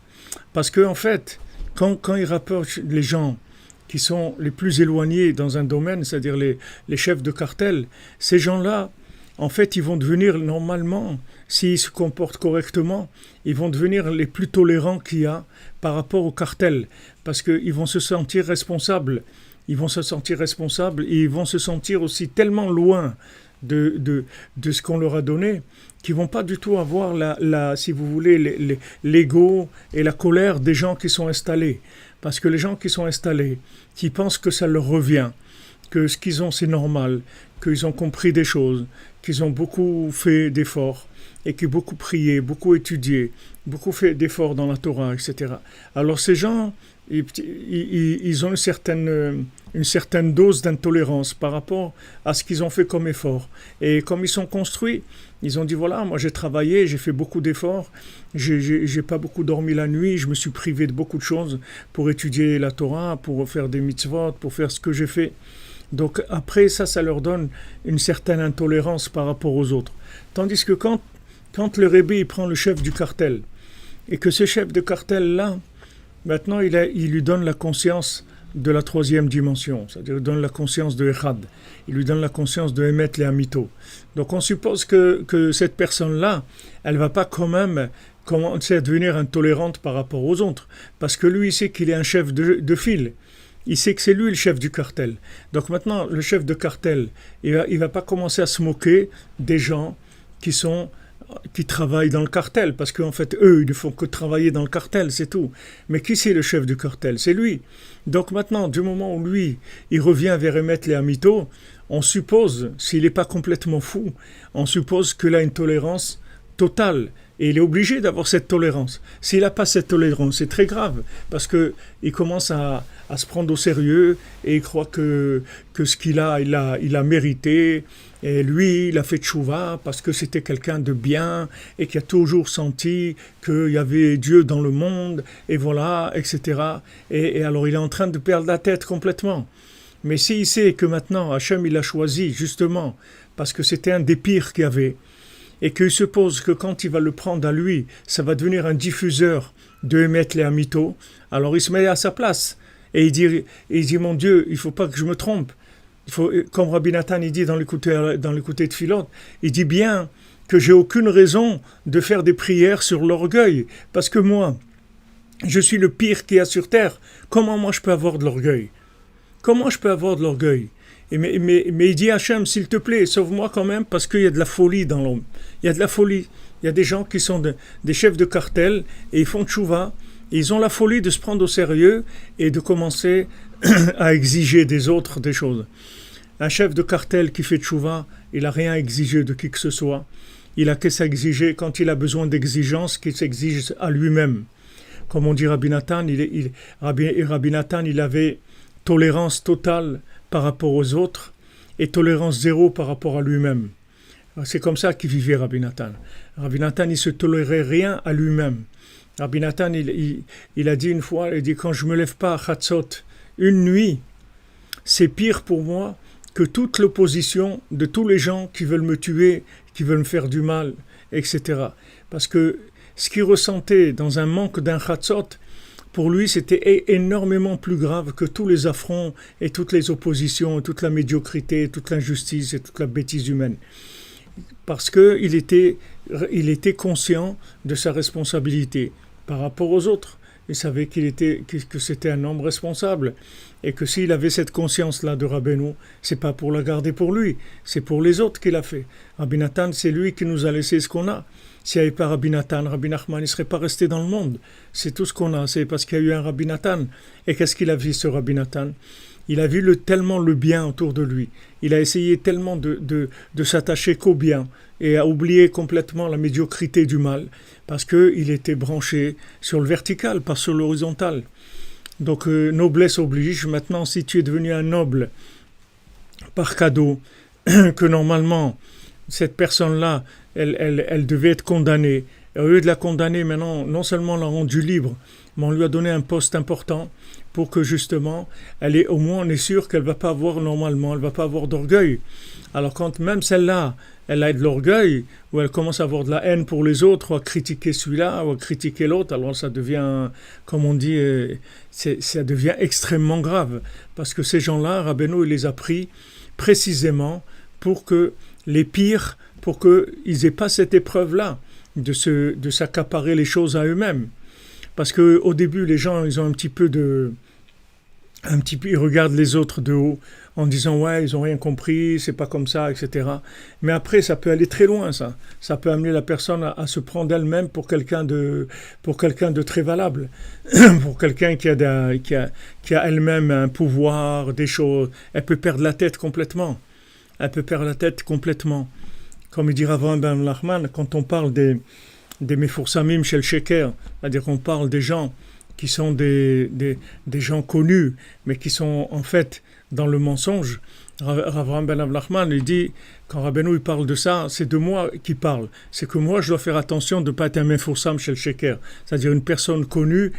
Parce que en fait, quand il rapproche les gens qui sont les plus éloignés dans un domaine, c'est-à-dire les chefs de cartel, ces gens-là, en fait, ils vont devenir normalement, s'ils se comportent correctement, ils vont devenir les plus tolérants qu'il y a par rapport au cartel, parce qu'ils vont se sentir responsables. Ils vont se sentir responsables et ils vont se sentir aussi tellement loin de ce qu'on leur a donné qu'ils vont pas du tout avoir si vous voulez, l'ego et la colère des gens qui sont installés. Parce que les gens qui sont installés, qui pensent que ça leur revient, que ce qu'ils ont c'est normal, qu'ils ont compris des choses, qu'ils ont beaucoup fait d'efforts et qui ont beaucoup prié, beaucoup étudié, beaucoup fait d'efforts dans la Torah, etc. Alors ces gens, ils ont une certaine dose d'intolérance par rapport à ce qu'ils ont fait comme effort. Et comme ils sont construits, ils ont dit voilà, moi j'ai travaillé, j'ai fait beaucoup d'efforts, j'ai pas beaucoup dormi la nuit, je me suis privé de beaucoup de choses pour étudier la Torah, pour faire des mitzvot, pour faire ce que j'ai fait. Donc après ça leur donne une certaine intolérance par rapport aux autres. Tandis que quand le Rebbe il prend le chef du cartel, et que ce chef de cartel-là, maintenant il lui donne la conscience de la troisième dimension, c'est-à-dire il lui donne la conscience de Echad, il lui donne la conscience de Emet les Amito. Donc on suppose que cette personne-là, elle ne va pas quand même commencer à devenir intolérante par rapport aux autres, parce que lui il sait qu'il est un chef de file. Il sait que c'est lui le chef du cartel. Donc maintenant, le chef de cartel, il va pas commencer à se moquer des gens qui travaillent dans le cartel, parce qu'en fait, eux, ils ne font que travailler dans le cartel, c'est tout. Mais qui c'est le chef du cartel? C'est lui. Donc maintenant, du moment où lui, il revient vers Emet les Amito, on suppose, s'il n'est pas complètement fou, on suppose qu'il a une tolérance totale. Et il est obligé d'avoir cette tolérance. S'il n'a pas cette tolérance, c'est très grave, parce qu'il commence à se prendre au sérieux, et il croit que ce qu'il a, il a mérité, et lui, il a fait tchouva, parce que c'était quelqu'un de bien, et qui a toujours senti qu'il y avait Dieu dans le monde, et voilà, etc. Et alors il est en train de perdre la tête complètement. Mais s'il sait que maintenant, Hachem, il l'a choisi, justement, parce que c'était un des pires qu'il y avait, et qu'il suppose que quand il va le prendre à lui, ça va devenir un diffuseur de Emet les Amito, alors il se met à sa place. Et il dit mon Dieu, il ne faut pas que je me trompe. Il faut, comme Rabbi Nathan il dit dans l'écouté de Philot, il dit bien que j'ai aucune raison de faire des prières sur l'orgueil, parce que moi, je suis le pire qu'il y a sur terre. Comment moi je peux avoir de l'orgueil? Comment je peux avoir de l'orgueil? Mais il dit Hachem, s'il te plaît, sauve-moi quand même, parce qu'il y a de la folie dans l'homme. Il y a de la folie. Il y a des gens qui sont des chefs de cartel, et ils font tchouva, et ils ont la folie de se prendre au sérieux, et de commencer à exiger des autres des choses. Un chef de cartel qui fait tchouva, il n'a rien à exiger de qui que ce soit. Il a qu'à s'exiger quand il a besoin d'exigence, qu'il s'exige à lui-même. Comme on dit Rabbi Nathan, Rabbi Nathan, il avait tolérance totale par rapport aux autres et tolérance zéro par rapport à lui-même. C'est comme ça qu'il vivait Rabbi Nathan. Rabbi Nathan, il ne se tolérait rien à lui-même. Rabbi Nathan, il a dit une fois, il dit, quand je ne me lève pas à Chatzot, une nuit, c'est pire pour moi que toute l'opposition de tous les gens qui veulent me tuer, qui veulent me faire du mal, etc. Parce que ce qu'il ressentait dans un manque d'un Chatzot, pour lui, c'était énormément plus grave que tous les affronts et toutes les oppositions, et toute la médiocrité, toute l'injustice et toute la bêtise humaine. Parce qu'il était conscient de sa responsabilité par rapport aux autres. Il savait que c'était un homme responsable et que s'il avait cette conscience-là de Rabbeinu, c'est pas pour la garder pour lui, c'est pour les autres qu'il a fait. Rabbi Nathan, c'est lui qui nous a laissé ce qu'on a. S'il n'y avait pas Rabbi Nathan, Rabbi Nachman, il ne serait pas resté dans le monde. C'est tout ce qu'on a, c'est parce qu'il y a eu un Rabbi Nathan. Et qu'est-ce qu'il a vu, ce Rabbi Nathan? Il a vu tellement le bien autour de lui. Il a essayé tellement de s'attacher qu'au bien et à oublier complètement la médiocrité du mal parce qu'il était branché sur le vertical, pas sur l'horizontal. Donc noblesse oblige. Maintenant, si tu es devenu un noble par cadeau, que normalement, cette personne-là, elle devait être condamnée. Et au lieu de la condamner, maintenant, non seulement on l'a rendue libre, mais on lui a donné un poste important pour que justement, au moins on est sûr qu'elle ne va pas avoir normalement, elle ne va pas avoir d'orgueil. Alors quand même celle-là, elle a de l'orgueil, ou elle commence à avoir de la haine pour les autres, ou à critiquer celui-là, ou à critiquer l'autre, alors ça devient, comme on dit, ça devient extrêmement grave. Parce que ces gens-là, Rabbeinu, il les a pris précisément pour que les pires, pour qu'ils n'aient pas cette épreuve-là, de s'accaparer les choses à eux-mêmes. Parce qu'au début, les gens, ils ont ils regardent les autres de haut en disant ouais, ils n'ont rien compris, c'est pas comme ça, etc. Mais après, ça peut aller très loin, ça. Ça peut amener la personne à se prendre elle-même pour quelqu'un de très valable, pour quelqu'un qui a elle-même un pouvoir, des choses. Elle peut perdre la tête complètement. Comme il dit Avraham ben Nachman, quand on parle des Mefoursamim chez le Sheker, c'est-à-dire qu'on parle des gens qui sont des gens connus, mais qui sont en fait dans le mensonge. Avraham ben Nachman, il dit, quand Rabbeinu il parle de ça, c'est de moi qui parle. C'est que moi, je dois faire attention de ne pas être un Mefoursam chez le Sheker, c'est-à-dire une personne connue,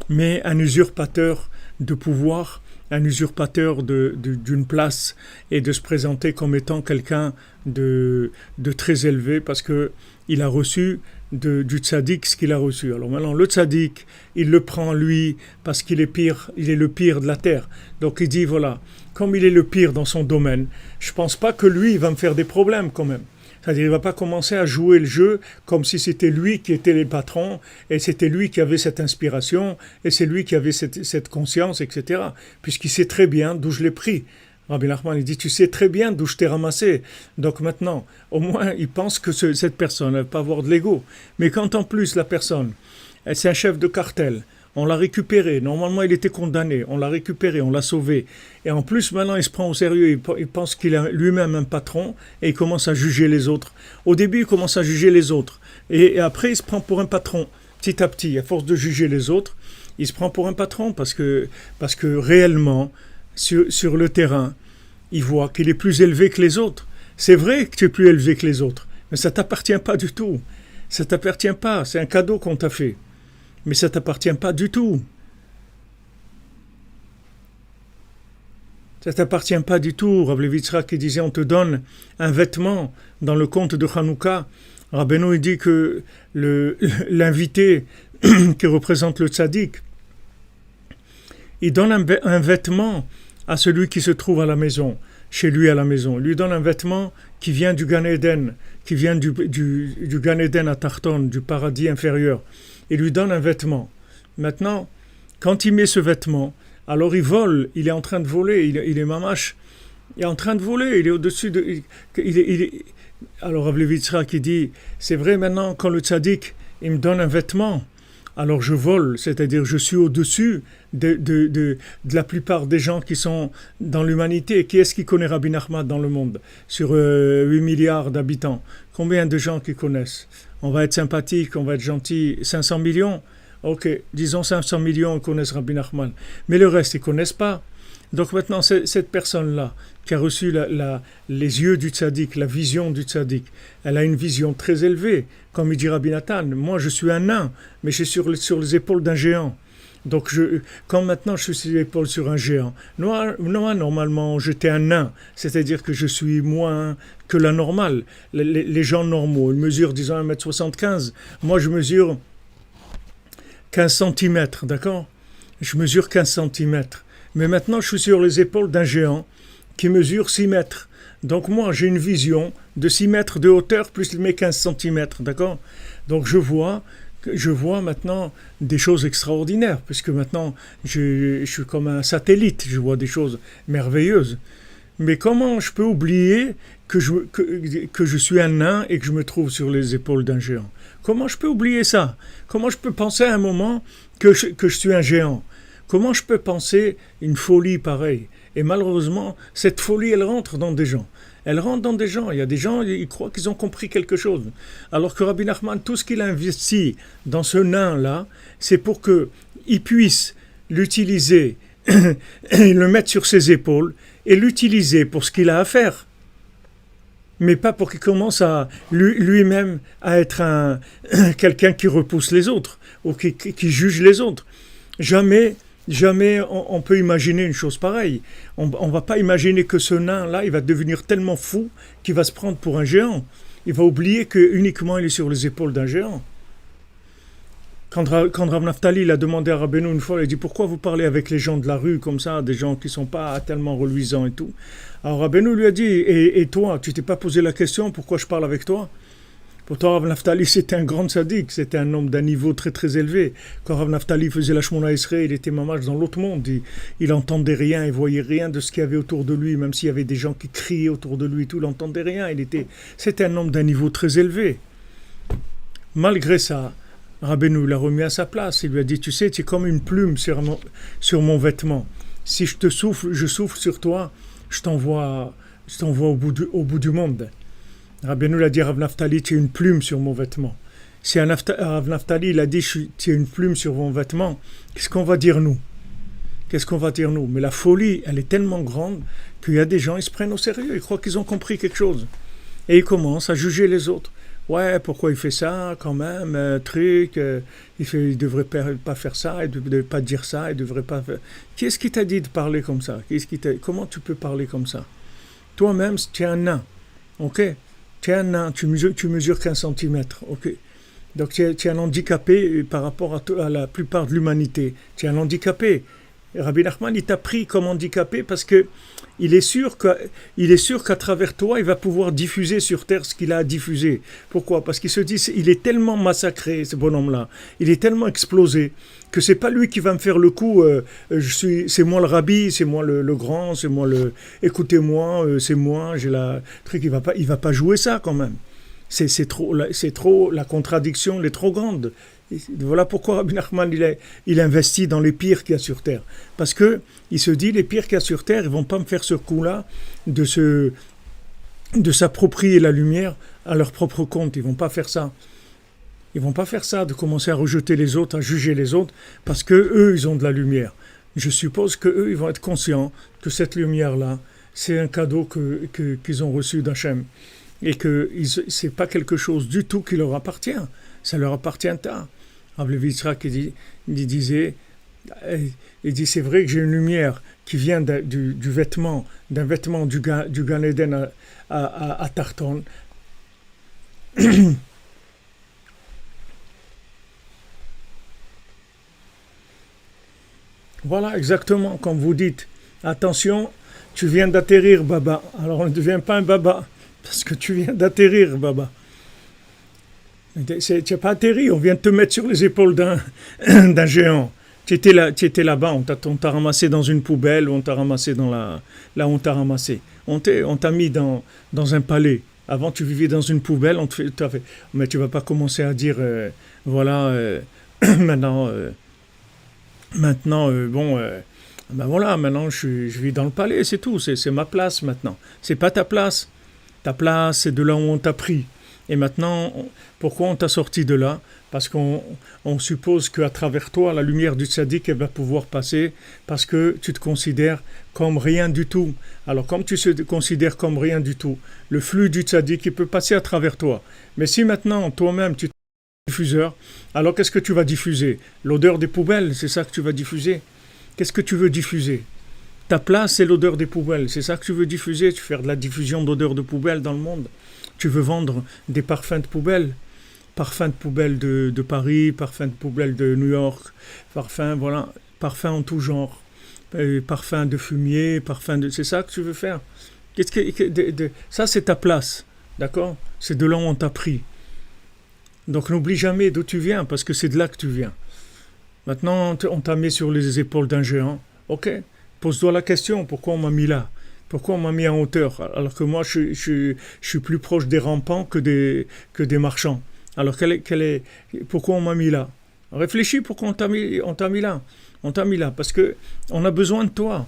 mais un usurpateur de pouvoir un usurpateur d'une place et de se présenter comme étant quelqu'un de très élevé parce que il a reçu du tzaddik ce qu'il a reçu. Alors maintenant, le tzaddik, il le prend lui parce qu'il est pire, il est le pire de la terre. Donc il dit voilà, comme il est le pire dans son domaine, je pense pas que lui il va me faire des problèmes quand même. C'est-à-dire, il ne va pas commencer à jouer le jeu comme si c'était lui qui était le patron et c'était lui qui avait cette inspiration et c'est lui qui avait cette conscience, etc. Puisqu'il sait très bien d'où je l'ai pris. Rabbi Nachman, il dit, tu sais très bien d'où je t'ai ramassé. Donc maintenant, au moins, il pense que cette personne ne va pas avoir de l'ego. Mais quand en plus la personne, c'est un chef de cartel, on l'a récupéré, normalement il était condamné, on l'a récupéré, on l'a sauvé. Et en plus maintenant il se prend au sérieux, il pense qu'il est lui-même un patron et il commence à juger les autres. Au début il commence à juger les autres et après il se prend pour un patron. Petit à petit, à force de juger les autres, il se prend pour un patron parce que réellement sur le terrain, il voit qu'il est plus élevé que les autres. C'est vrai que tu es plus élevé que les autres, mais ça ne t'appartient pas du tout. Ça ne t'appartient pas, c'est un cadeau qu'on t'a fait. Mais ça ne t'appartient pas du tout. Ça ne t'appartient pas du tout. Rav Levi Yitzhak qui disait on te donne un vêtement dans le conte de Hanouka. Rabbeinu il dit que l'invité qui représente le tzaddik, il donne un vêtement à celui qui se trouve à la maison, chez lui à la maison. Il lui donne un vêtement qui vient du Gan Eden, qui vient du Gan Eden à Tarton, du paradis inférieur. Il lui donne un vêtement. Maintenant, quand il met ce vêtement, alors il vole, il est en train de voler, il est mamache, il est en train de voler, il est au-dessus de... Alors Rav Levi Yitzhak qui dit, c'est vrai maintenant quand le tzaddik, il me donne un vêtement, alors je vole, c'est-à-dire je suis au-dessus de la plupart des gens qui sont dans l'humanité. Qui est-ce qui connaît Rabbi Nachman dans le monde? Sur 8 milliards d'habitants, combien de gens qui connaissent? On va être sympathique, on va être gentil. 500 millions? Ok, disons 500 millions connaissent Rabbi Nachman. Mais le reste, ils ne connaissent pas. Donc maintenant, cette personne-là, qui a reçu les yeux du tzaddik, la vision du tzaddik, elle a une vision très élevée. Comme il dit Rabbi Nathan, moi je suis un nain, mais je suis sur les épaules d'un géant. Donc quand maintenant je suis sur les épaules sur un géant, normalement j'étais un nain, c'est-à-dire que je suis moins que la normale. Les gens normaux, ils mesurent disons 1m75, moi je mesure 15 cm, d'accord? Je mesure 15 cm. Mais maintenant je suis sur les épaules d'un géant qui mesure 6 mètres. Donc moi j'ai une vision de 6 mètres de hauteur plus mes 15 cm, d'accord? Donc je vois maintenant des choses extraordinaires, puisque maintenant je suis comme un satellite, je vois des choses merveilleuses. Mais comment je peux oublier que je suis un nain et que je me trouve sur les épaules d'un géant? Comment je peux oublier ça? Comment je peux penser à un moment que je suis un géant? Comment je peux penser une folie pareille? Et malheureusement, cette folie, elle rentre dans des gens. Elle rentre dans des gens. Il y a des gens, ils croient qu'ils ont compris quelque chose. Alors que Rabbi Nachman, tout ce qu'il investit dans ce nain-là, c'est pour qu'il puisse l'utiliser, le mettre sur ses épaules et l'utiliser pour ce qu'il a à faire. Mais pas pour qu'il commence à lui-même à être quelqu'un qui repousse les autres ou qui juge les autres. Jamais on peut imaginer une chose pareille. On ne va pas imaginer que ce nain-là, il va devenir tellement fou qu'il va se prendre pour un géant. Il va oublier qu'uniquement il est sur les épaules d'un géant. Quand Rav Naftali il a demandé à Rabbeinu une fois, il a dit « Pourquoi vous parlez avec les gens de la rue comme ça, des gens qui ne sont pas tellement reluisants et tout ?» Alors Rabbeinu lui a dit « Et toi, tu t'es pas posé la question pourquoi je parle avec toi ?» Pourtant, Rav Naftali, c'était un grand sadique, c'était un homme d'un niveau très très élevé. Quand Rav Naftali faisait la Shmona Esrei, il était mamash dans l'autre monde. Il entendait rien, il voyait rien de ce qu'il y avait autour de lui, même s'il y avait des gens qui criaient autour de lui, tout, il n'entendait rien. C'était un homme d'un niveau très élevé. Malgré ça, Rabbeinu l'a remis à sa place. Il lui a dit, tu sais, tu es comme une plume sur mon vêtement. Si je souffle sur toi, je t'envoie au bout du monde. Rabbeinu l'a dit à Rav Naftali, tu es une plume sur mon vêtement. Si Rav Naftali il a dit, tu es une plume sur mon vêtement, qu'est-ce qu'on va dire nous? Mais la folie, elle est tellement grande qu'il y a des gens, ils se prennent au sérieux, ils croient qu'ils ont compris quelque chose. Et ils commencent à juger les autres. ouais, pourquoi il fait ça quand même, truc, il devrait pas faire ça, il devrait pas dire ça, il devrait pas faire... Qui est-ce qui t'a dit de parler comme ça? Comment tu peux parler comme ça? Toi-même, tu es un nain, ok? Tu es un nain, tu mesures 15 centimètres, ok? Donc tu es un handicapé par rapport à la plupart de l'humanité. Tu es un handicapé. Rabbi Nachman, il t'a pris comme handicapé parce que il est sûr qu'à travers toi, il va pouvoir diffuser sur Terre ce qu'il a à diffuser. Pourquoi? Parce qu'il se dit, il est tellement massacré, ce bonhomme-là, il est tellement explosé, que c'est pas lui qui va me faire le coup, c'est moi le rabbi, c'est moi le grand, c'est moi écoutez-moi, c'est moi, j'ai la truc, il va pas jouer ça quand même. C'est trop, la contradiction, elle est trop grande. Voilà pourquoi Rabbi Nachman il investit dans les pires qu'il y a sur Terre. Parce que il se dit, les pires qu'il y a sur Terre, ils vont pas me faire ce coup-là de s'approprier la lumière à leur propre compte. Ils vont pas faire ça. Ils vont pas faire ça, de commencer à rejeter les autres, à juger les autres, parce que eux, ils ont de la lumière. Je suppose que eux, ils vont être conscients que cette lumière-là, c'est un cadeau qu'ils ont reçu d'Hachem. Et que c'est pas quelque chose du tout qui leur appartient. Ça leur appartient à. Rabbi Yitzhak, il disait, c'est vrai que j'ai une lumière qui vient du vêtement, d'un vêtement du Gan Eden à Tarton. Voilà, exactement, comme vous dites. Attention, tu viens d'atterrir, Baba. Alors, on ne devient pas un Baba, parce que tu viens d'atterrir, Baba. Tu n'as pas atterri, on vient de te mettre sur les épaules d'un géant. Tu étais là-bas, on t'a ramassé dans une poubelle, on t'a ramassé là où on t'a ramassé. On t'a mis dans un palais. Avant, tu vivais dans une poubelle, mais tu ne vas pas commencer à dire, voilà, maintenant, ben voilà, maintenant je vis dans le palais, c'est tout, c'est ma place maintenant. C'est pas ta place. Ta place, c'est de là où on t'a pris. Et maintenant, pourquoi on t'a sorti de là? Parce qu'on suppose qu'à travers toi, la lumière du tzaddik, elle va pouvoir passer parce que tu te considères comme rien du tout. Alors, comme tu te considères comme rien du tout, le flux du tzaddik, il peut passer à travers toi. Mais si maintenant, toi-même, tu es diffuseur, alors qu'est-ce que tu vas diffuser? L'odeur des poubelles, c'est ça que tu vas diffuser? Qu'est-ce que tu veux diffuser? Ta place, c'est l'odeur des poubelles. C'est ça que tu veux diffuser? Tu veux faire de la diffusion d'odeur de poubelles dans le monde? Tu veux vendre des parfums de poubelle, parfums de poubelle de Paris, parfums de poubelle de New York, parfums en tout genre, parfums de fumier, c'est ça que tu veux faire. Ça, c'est ta place, d'accord? C'est de là où on t'a pris. Donc n'oublie jamais d'où tu viens, parce que c'est de là que tu viens. Maintenant, on t'a mis sur les épaules d'un géant. Ok, pose-toi la question, pourquoi on m'a mis là? Pourquoi on m'a mis en hauteur? Alors que moi, je suis plus proche des rampants que des marchands. Alors, pourquoi on m'a mis là? Réfléchis pourquoi on t'a mis là. On t'a mis là parce qu'on a besoin de toi.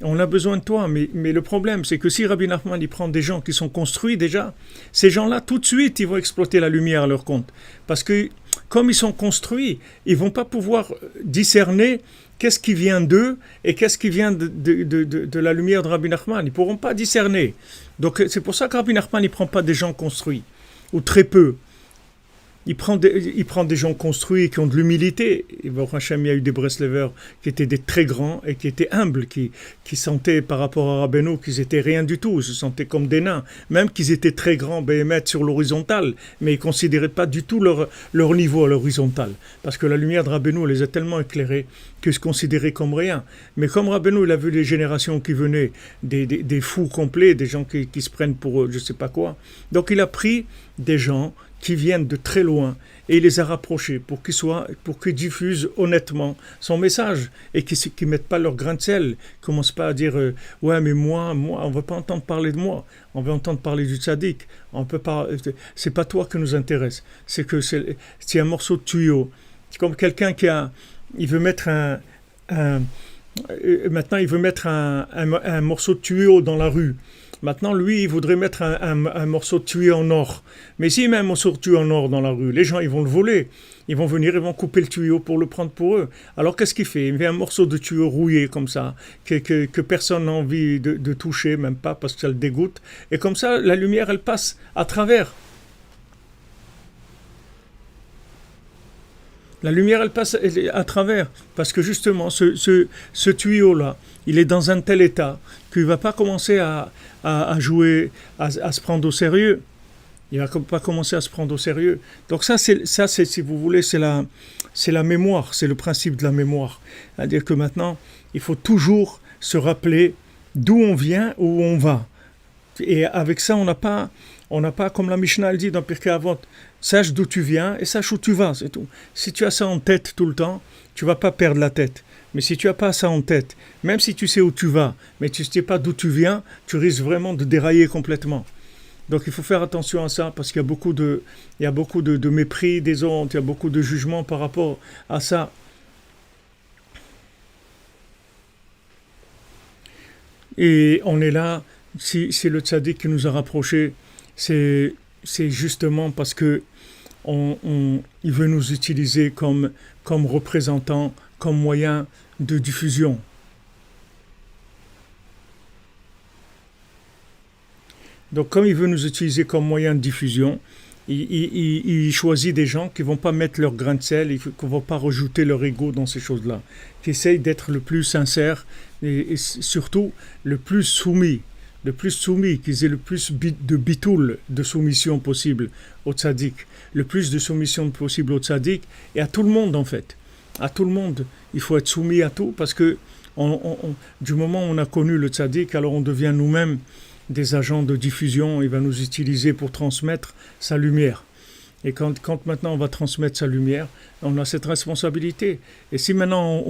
On a besoin de toi, mais le problème, c'est que si Rabbi Nachman il prend des gens qui sont construits déjà, ces gens-là, tout de suite, ils vont exploiter la lumière à leur compte. Parce que, comme ils sont construits, ils ne vont pas pouvoir discerner qu'est-ce qui vient d'eux et qu'est-ce qui vient de la lumière de Rabbi Nachman. Ils ne pourront pas discerner. Donc, c'est pour ça que Rabbi Nachman, il ne prend pas des gens construits, ou très peu. Il prend des gens construits qui ont de l'humilité. Et Baruch Hashem, il y a eu des Breslevers qui étaient des très grands et qui étaient humbles, qui sentaient par rapport à Rabbeinu qu'ils étaient rien du tout, ils se sentaient comme des nains, même qu'ils étaient très grands, béhémeth sur l'horizontale, mais ils ne considéraient pas du tout leur niveau à l'horizontale. Parce que la lumière de Rabbeinu les a tellement éclairés qu'ils se considéraient comme rien. Mais comme Rabbeinu, il a vu les générations qui venaient, des fous complets, des gens qui se prennent pour je ne sais pas quoi. Donc il a pris des gens qui viennent de très loin et il les a rapprochés pour qu'ils diffusent honnêtement son message et qu'ils ne mettent pas leur grain de sel. Ils ne commencent pas à dire ouais mais moi on ne veut pas entendre parler de moi, on veut entendre parler du tzaddik. On peut pas, c'est pas toi qui nous intéresse, c'est un morceau de tuyau. C'est comme quelqu'un il veut mettre maintenant il veut mettre un morceau de tuyau dans la rue. Maintenant, lui, il voudrait mettre un morceau de tuyau en or. Mais s'il met un morceau de tuyau en or dans la rue, les gens, ils vont le voler. Ils vont venir, ils vont couper le tuyau pour le prendre pour eux. Alors, qu'est-ce qu'il fait? Il met un morceau de tuyau rouillé comme ça, que personne n'a envie de toucher, même pas parce que ça le dégoûte. Et comme ça, la lumière, elle passe à travers. La lumière, elle passe à travers. Parce que justement, ce tuyau-là, il est dans un tel état qu'il ne va pas commencer à jouer, à se prendre au sérieux. Il ne va pas commencer à se prendre au sérieux. Donc ça, si vous voulez, c'est la mémoire. C'est le principe de la mémoire. C'est-à-dire que maintenant, il faut toujours se rappeler d'où on vient, où on va. Et avec ça, on n'a pas, comme la Mishnah elle dit dans Pirkei Avot, sache d'où tu viens et sache où tu vas, c'est tout. Si tu as ça en tête tout le temps, tu ne vas pas perdre la tête. Mais si tu n'as pas ça en tête, même si tu sais où tu vas, mais tu ne sais pas d'où tu viens, tu risques vraiment de dérailler complètement. Donc il faut faire attention à ça, parce qu'il y a beaucoup de mépris des autres, il y a beaucoup de jugements par rapport à ça. Et on est là, si c'est le tzaddik qui nous a rapprochés, c'est justement parce que il veut nous utiliser comme représentants, comme moyen de diffusion. Donc comme il veut nous utiliser comme moyen de diffusion, il choisit des gens qui ne vont pas mettre leur grain de sel, qui ne vont pas rajouter leur ego dans ces choses-là, qui essayent d'être le plus sincère et surtout le plus soumis, qu'ils aient le plus de bitoul, de soumission possible au tzaddik, le plus de soumission possible au tzaddik et à tout le monde en fait. À tout le monde, il faut être soumis à tout parce que du moment où on a connu le tzaddik, alors on devient nous-mêmes des agents de diffusion, il va nous utiliser pour transmettre sa lumière. Et quand maintenant on va transmettre sa lumière, on a cette responsabilité. Et si maintenant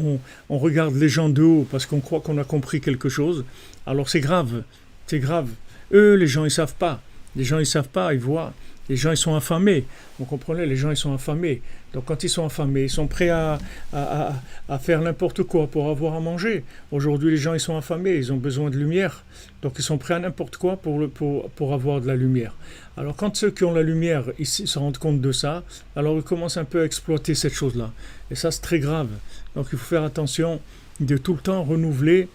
on regarde les gens de haut parce qu'on croit qu'on a compris quelque chose, alors c'est grave. Eux, les gens, ils savent pas. Ils voient. Les gens, ils sont affamés. Vous comprenez, les gens, ils sont affamés. Donc quand ils sont affamés, ils sont prêts à faire n'importe quoi pour avoir à manger. Aujourd'hui, les gens, ils sont affamés, ils ont besoin de lumière. Donc ils sont prêts à n'importe quoi pour avoir de la lumière. Alors quand ceux qui ont la lumière, ils se rendent compte de ça, alors ils commencent un peu à exploiter cette chose-là. Et ça, c'est très grave. Donc il faut faire attention de tout le temps renouveler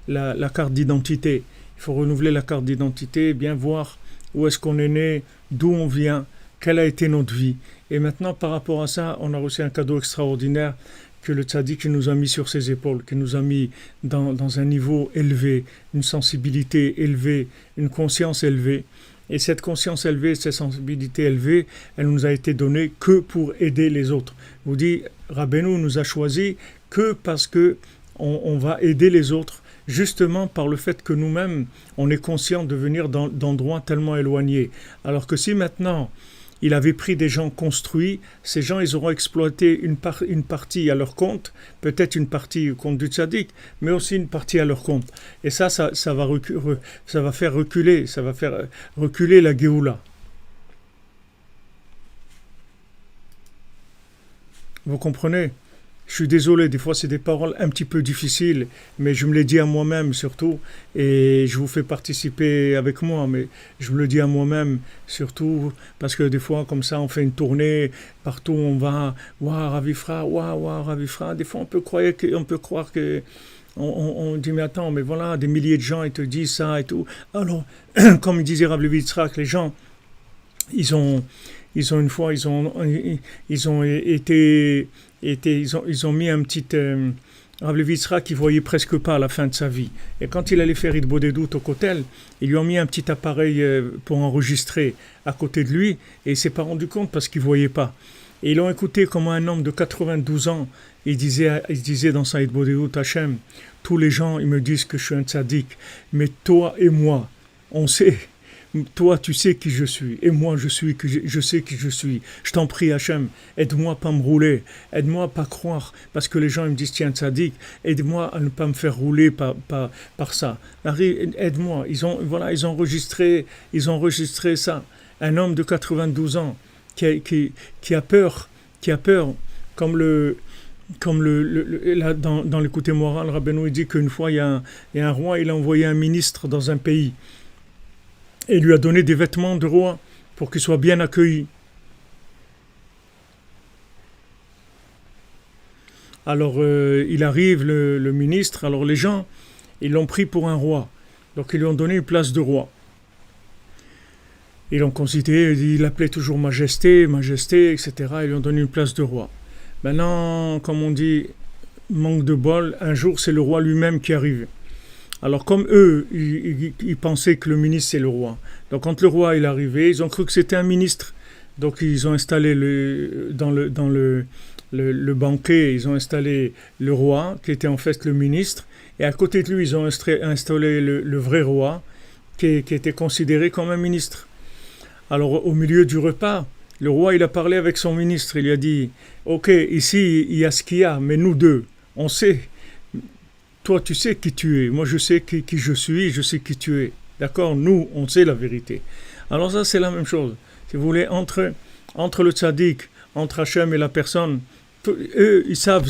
la carte d'identité. Il faut renouveler la carte d'identité, bien voir où est-ce qu'on est né, d'où on vient, quelle a été notre vie. Et maintenant, par rapport à ça, on a reçu un cadeau extraordinaire que le tzaddik nous a mis sur ses épaules, qui nous a mis dans un niveau élevé, une sensibilité élevée, une conscience élevée. Et cette conscience élevée, cette sensibilité élevée, elle nous a été donnée que pour aider les autres. Je vous dis, Rabbeinu nous a choisis que parce que on va aider les autres, justement par le fait que nous-mêmes, on est conscient de venir d'endroits tellement éloignés. Alors que si maintenant, il avait pris des gens construits, ces gens, ils auront exploité une partie à leur compte, peut-être une partie au compte du tzaddik, mais aussi une partie à leur compte. Et ça va faire reculer la Géoula. Vous comprenez ? Je suis désolé, des fois c'est des paroles un petit peu difficiles, mais je me les dis à moi-même surtout, et je vous fais participer avec moi, mais je me le dis à moi-même surtout, parce que des fois comme ça on fait une tournée, partout on va, waouh Ravifra, des fois on peut croire que on dit mais attends, mais voilà, des milliers de gens ils te disent ça et tout. Alors, comme il disait Rav Levi Yitzhak, les gens, ils ont une fois, ils ont mis un petit Rav Levi Yitzhak qui voyait presque pas à la fin de sa vie. Et quand il allait faire Hitbodedut au Kotel, ils lui ont mis un petit appareil pour enregistrer à côté de lui, et il s'est pas rendu compte parce qu'il voyait pas. Et ils l'ont écouté comme un homme de 92 ans. Il disait dans sa Hitbodedut, Hachem, tous les gens ils me disent que je suis un tzaddik, mais toi et moi, on sait. Toi, tu sais qui je suis, et moi, je sais qui je suis. Je t'en prie, Hachem, aide-moi à pas me rouler, aide-moi à pas croire, parce que les gens ils me disent tiens, tzaddik, aide-moi à ne pas me faire rouler par ça. Aide-moi. Ils ont enregistré ça. Un homme de 92 ans qui a peur, comme là, dans l'écouté moral, Rabbeinu dit qu'une fois il y a un roi, il a envoyé un ministre dans un pays. Et lui a donné des vêtements de roi pour qu'il soit bien accueilli. Alors il arrive, le ministre, alors les gens, ils l'ont pris pour un roi. Donc ils lui ont donné une place de roi. Ils l'ont considéré, il l'appelait toujours Majesté, Majesté, etc. Ils lui ont donné une place de roi. Maintenant, comme on dit, manque de bol, un jour c'est le roi lui-même qui arrive. Alors comme eux, ils pensaient que le ministre c'est le roi. Donc quand le roi est arrivé, ils ont cru que c'était un ministre. Donc ils ont installé dans le banquet, ils ont installé le roi, qui était en fait le ministre. Et à côté de lui, ils ont installé le vrai roi, qui était considéré comme un ministre. Alors au milieu du repas, le roi il a parlé avec son ministre. Il lui a dit, ok, ici il y a ce qu'il y a, mais nous deux, on sait. Toi, tu sais qui tu es. Moi, je sais qui je suis. Je sais qui tu es. D'accord? Nous, on sait la vérité. Alors ça, c'est la même chose. Si vous voulez, entre le tzaddik, entre Hachem et la personne, eux, ils savent.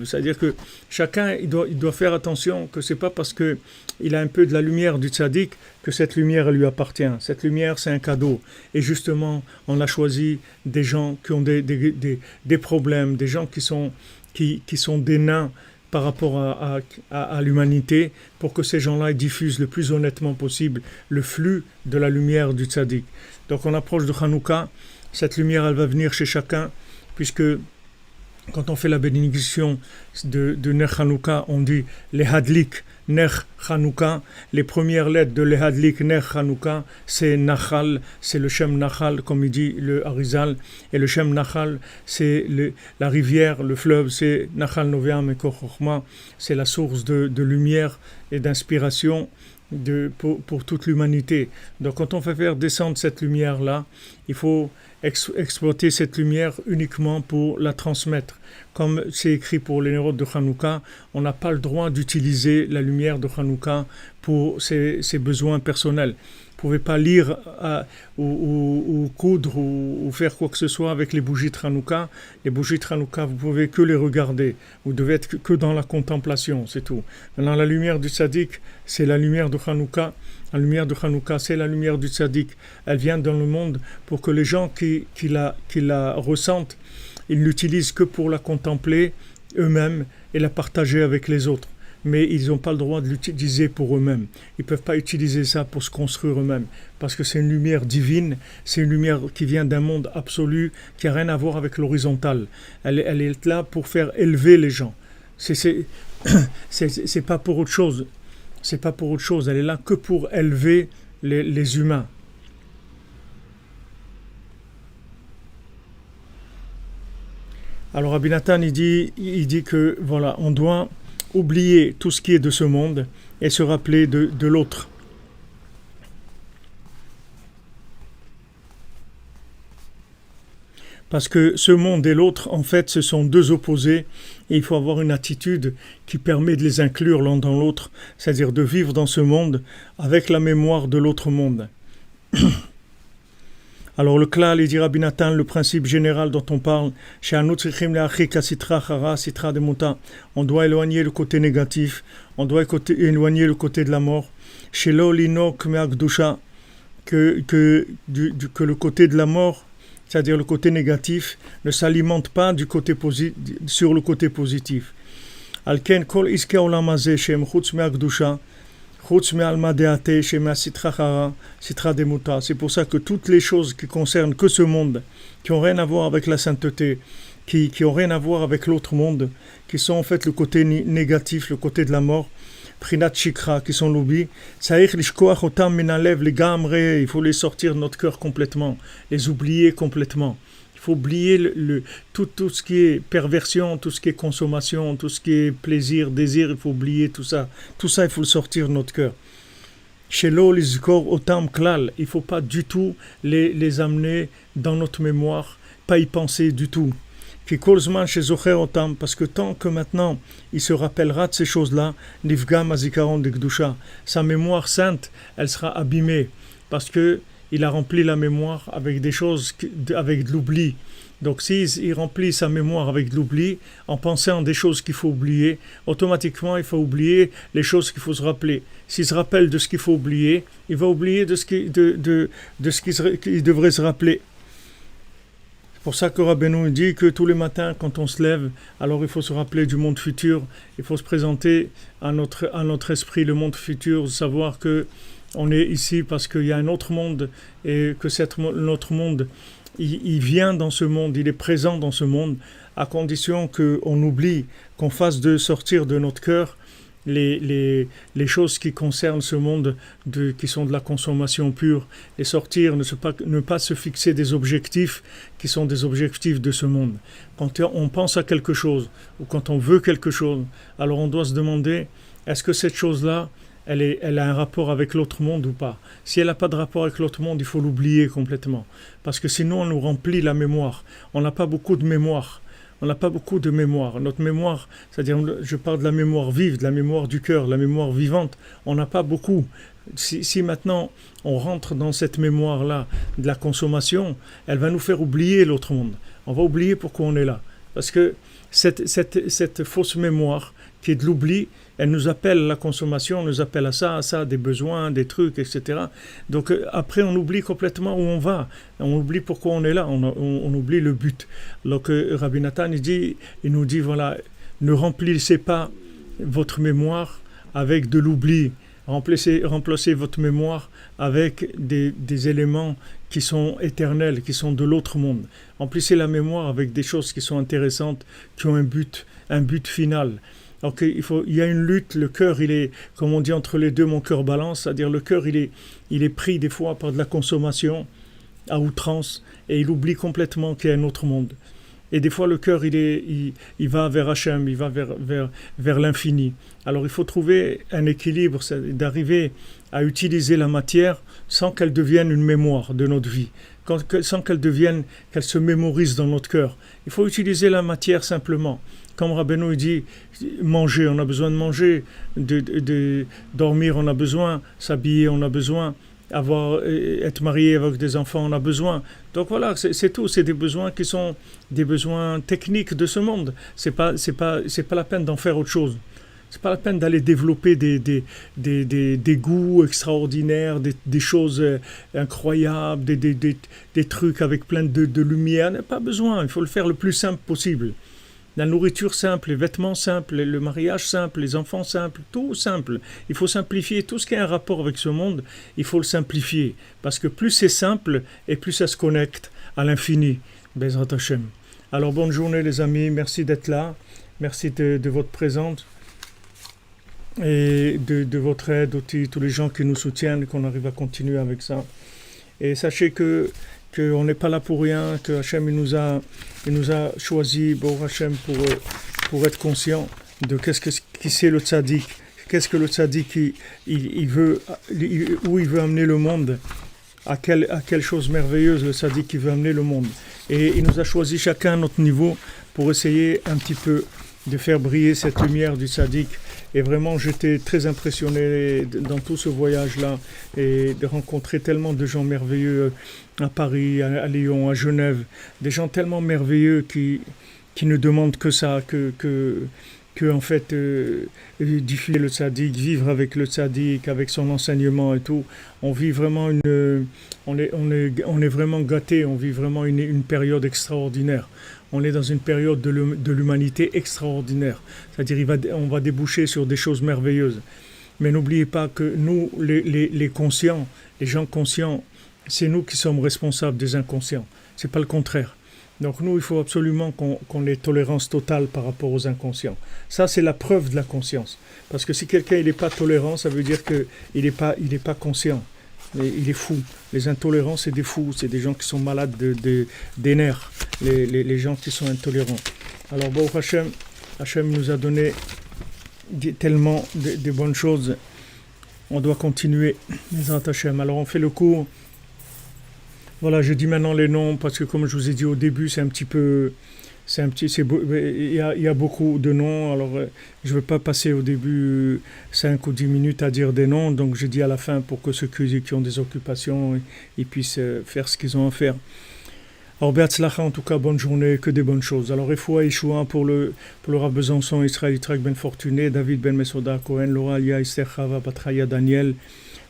C'est-à-dire que chacun, il doit faire attention que c'est pas parce que il a un peu de la lumière du tzaddik que cette lumière elle lui appartient. Cette lumière, c'est un cadeau. Et justement, on a choisi des gens qui ont des problèmes, des gens qui sont des nains par rapport à l'humanité, pour que ces gens-là diffusent le plus honnêtement possible le flux de la lumière du tzaddik. Donc on approche de Hanouka, cette lumière elle va venir chez chacun, puisque quand on fait la bénédiction de Ner Hanouka, on dit les Hadlik Ner Hanouka. Les premières lettres de les Hadlik Ner Hanouka, c'est Nachal, c'est le Shem Nachal, comme il dit le Harizal. Et le Shem Nachal, c'est la rivière, le fleuve, c'est Nachal Noveam et Kochokma. C'est la source de lumière et d'inspiration pour toute l'humanité. Donc quand on fait faire descendre cette lumière-là, il faut exploiter cette lumière uniquement pour la transmettre. Comme c'est écrit pour les nérodes de Hanouka, on n'a pas le droit d'utiliser la lumière de Hanouka pour ses besoins personnels. Vous ne pouvez pas lire ou coudre ou faire quoi que ce soit avec les bougies de Hanouka. Les bougies de Hanouka, vous ne pouvez que les regarder. Vous devez être que dans la contemplation, c'est tout. Maintenant, la lumière du tzaddik, c'est la lumière de Hanouka. La lumière de Hanouka, c'est la lumière du tzaddik. Elle vient dans le monde pour que les gens qui la ressentent, ils l'utilisent que pour la contempler eux-mêmes et la partager avec les autres. Mais ils n'ont pas le droit de l'utiliser pour eux-mêmes. Ils ne peuvent pas utiliser ça pour se construire eux-mêmes. Parce que c'est une lumière divine, c'est une lumière qui vient d'un monde absolu, qui n'a rien à voir avec l'horizontal. Elle est là pour faire élever les gens. C'est pas pour autre chose. C'est pas pour autre chose. Elle est là que pour élever les humains. Alors Rabbi Nathan, il dit que voilà, on doit oublier tout ce qui est de ce monde et se rappeler de l'autre. Parce que ce monde et l'autre, en fait, ce sont deux opposés et il faut avoir une attitude qui permet de les inclure l'un dans l'autre, c'est-à-dire de vivre dans ce monde avec la mémoire de l'autre monde. Alors le klal, il dit Rabbi Nathan, le principe général dont on parle, on doit éloigner le côté négatif, on doit éloigner le côté de la mort, que le côté de la mort, c'est-à-dire le côté négatif, ne s'alimente pas sur le côté positif. Alken kol iske olam hazeh shem chutz me'akdusha. C'est pour ça que toutes les choses qui concernent que ce monde, qui n'ont rien à voir avec la sainteté, qui n'ont rien à voir avec l'autre monde, qui sont en fait le côté négatif, le côté de la mort, Prinat Shikra, qui sont l'oubli, il faut les sortir de notre cœur complètement, les oublier complètement. Il faut oublier tout ce qui est perversion, tout ce qui est consommation, tout ce qui est plaisir, désir, il faut oublier tout ça. Tout ça, il faut le sortir de notre cœur. Shelo lizkor otam klal, il ne faut pas du tout les amener dans notre mémoire, pas y penser du tout. Parce que tant que maintenant il se rappellera de ces choses-là, nifgam azikaron de Gdusha, sa mémoire sainte, elle sera abîmée, parce que il a rempli la mémoire avec des choses, avec de l'oubli. Donc s'il remplit sa mémoire avec de l'oubli, en pensant des choses qu'il faut oublier, automatiquement il faut oublier les choses qu'il faut se rappeler. S'il se rappelle de ce qu'il faut oublier, il va oublier de ce qu'il devrait se rappeler. C'est pour ça que Rabbeinu dit que tous les matins, quand on se lève, alors il faut se rappeler du monde futur, il faut se présenter à notre esprit le monde futur, savoir que on est ici parce qu'il y a un autre monde et que notre monde, il vient dans ce monde, il est présent dans ce monde, à condition qu'on oublie, qu'on fasse sortir de notre cœur les choses qui concernent ce monde, qui sont de la consommation pure, et sortir, ne pas se fixer des objectifs qui sont des objectifs de ce monde. Quand on pense à quelque chose, ou quand on veut quelque chose, alors on doit se demander, est-ce que cette chose-là, elle a un rapport avec l'autre monde ou pas? Si elle n'a pas de rapport avec l'autre monde, il faut l'oublier complètement. Parce que sinon, on nous remplit la mémoire. On n'a pas beaucoup de mémoire. On n'a pas beaucoup de mémoire. Notre mémoire, c'est-à-dire, je parle de la mémoire vive, de la mémoire du cœur, la mémoire vivante, on n'a pas beaucoup. Si maintenant on rentre dans cette mémoire-là de la consommation, elle va nous faire oublier l'autre monde. On va oublier pourquoi on est là. Parce que cette fausse mémoire qui est de l'oubli, elle nous appelle à la consommation, on nous appelle à ça, des besoins, des trucs, etc. Donc après, on oublie complètement où on va. On oublie pourquoi on est là, on oublie le but. Donc Rabbi Nathan, il nous dit, voilà, ne remplissez pas votre mémoire avec de l'oubli. Remplacez votre mémoire avec des éléments qui sont éternels, qui sont de l'autre monde. Remplissez la mémoire avec des choses qui sont intéressantes, qui ont un but final. Donc il y a une lutte, le cœur, il est, comme on dit entre les deux, mon cœur balance, c'est-à-dire le cœur, il est pris des fois par de la consommation à outrance et il oublie complètement qu'il y a un autre monde. Et des fois, le cœur, il va vers Hachem, il va vers l'infini. Alors, il faut trouver un équilibre, c'est d'arriver à utiliser la matière sans qu'elle devienne une mémoire de notre vie, sans qu'elle se mémorise dans notre cœur. Il faut utiliser la matière simplement. Comme Rabbeinu dit, manger, on a besoin de manger, de dormir, on a besoin, s'habiller, on a besoin, être marié avec des enfants, on a besoin. Donc voilà, c'est tout, c'est des besoins qui sont des besoins techniques de ce monde. C'est pas la peine d'en faire autre chose. C'est pas la peine d'aller développer des goûts extraordinaires, des choses incroyables, des trucs avec plein de lumière. Il n'y a pas besoin, il faut le faire le plus simple possible. La nourriture simple, les vêtements simples, le mariage simple, les enfants simples, tout simple. Il faut simplifier tout ce qui a un rapport avec ce monde, il faut le simplifier. Parce que plus c'est simple et plus ça se connecte à l'infini. Bezrat Hashem. Alors bonne journée les amis, merci d'être là, merci de votre présence et de votre aide aussi, tous les gens qui nous soutiennent, qu'on arrive à continuer avec ça. Et sachez qu'on n'est pas là pour rien, que Hachem il nous a choisi, bon Hachem, pour être conscient de qui c'est le tzaddik, qu'est-ce que le tzaddik il veut, où il veut amener le monde, à quelle chose merveilleuse le tzaddik il veut amener le monde. Et il nous a choisi chacun à notre niveau pour essayer un petit peu de faire briller cette lumière du tzaddik. Et vraiment, j'étais très impressionné dans tout ce voyage-là et de rencontrer tellement de gens merveilleux à Paris, à Lyon, à Genève. Des gens tellement merveilleux qui ne demandent que ça, que en fait, diffuser le tzaddik, vivre avec le tzaddik, avec son enseignement et tout. On vit vraiment on est vraiment gâtés, on vit vraiment une période extraordinaire. On est dans une période de l'humanité extraordinaire. C'est-à-dire on va déboucher sur des choses merveilleuses. Mais n'oubliez pas que nous, les conscients, les gens conscients, c'est nous qui sommes responsables des inconscients. C'est pas le contraire. Donc nous, il faut absolument qu'on ait tolérance totale par rapport aux inconscients. Ça, c'est la preuve de la conscience. Parce que si quelqu'un n'est pas tolérant, ça veut dire qu'il n'est pas conscient. Il est fou. Les intolérants, c'est des fous. C'est des gens qui sont malades des nerfs. Les gens qui sont intolérants. Alors, bon, Hachem nous a donné tellement de bonnes choses. On doit continuer. Hachem. Alors, on fait le cours. Voilà, je dis maintenant les noms parce que, comme je vous ai dit au début, il y a beaucoup de noms. Alors, je ne vais pas passer au début 5 ou 10 minutes à dire des noms. Donc, je dis à la fin pour que ceux qui ont des occupations, ils puissent faire ce qu'ils ont à faire. Alors, Be'atzlacha, en tout cas, bonne journée, que des bonnes choses. Alors, Refoua Yeshua pour le Rav Besançon, Israël Yitzhak Ben Fortuné, David Ben Mesoda Cohen, Laura Alia Esther Chava Batraya Daniel,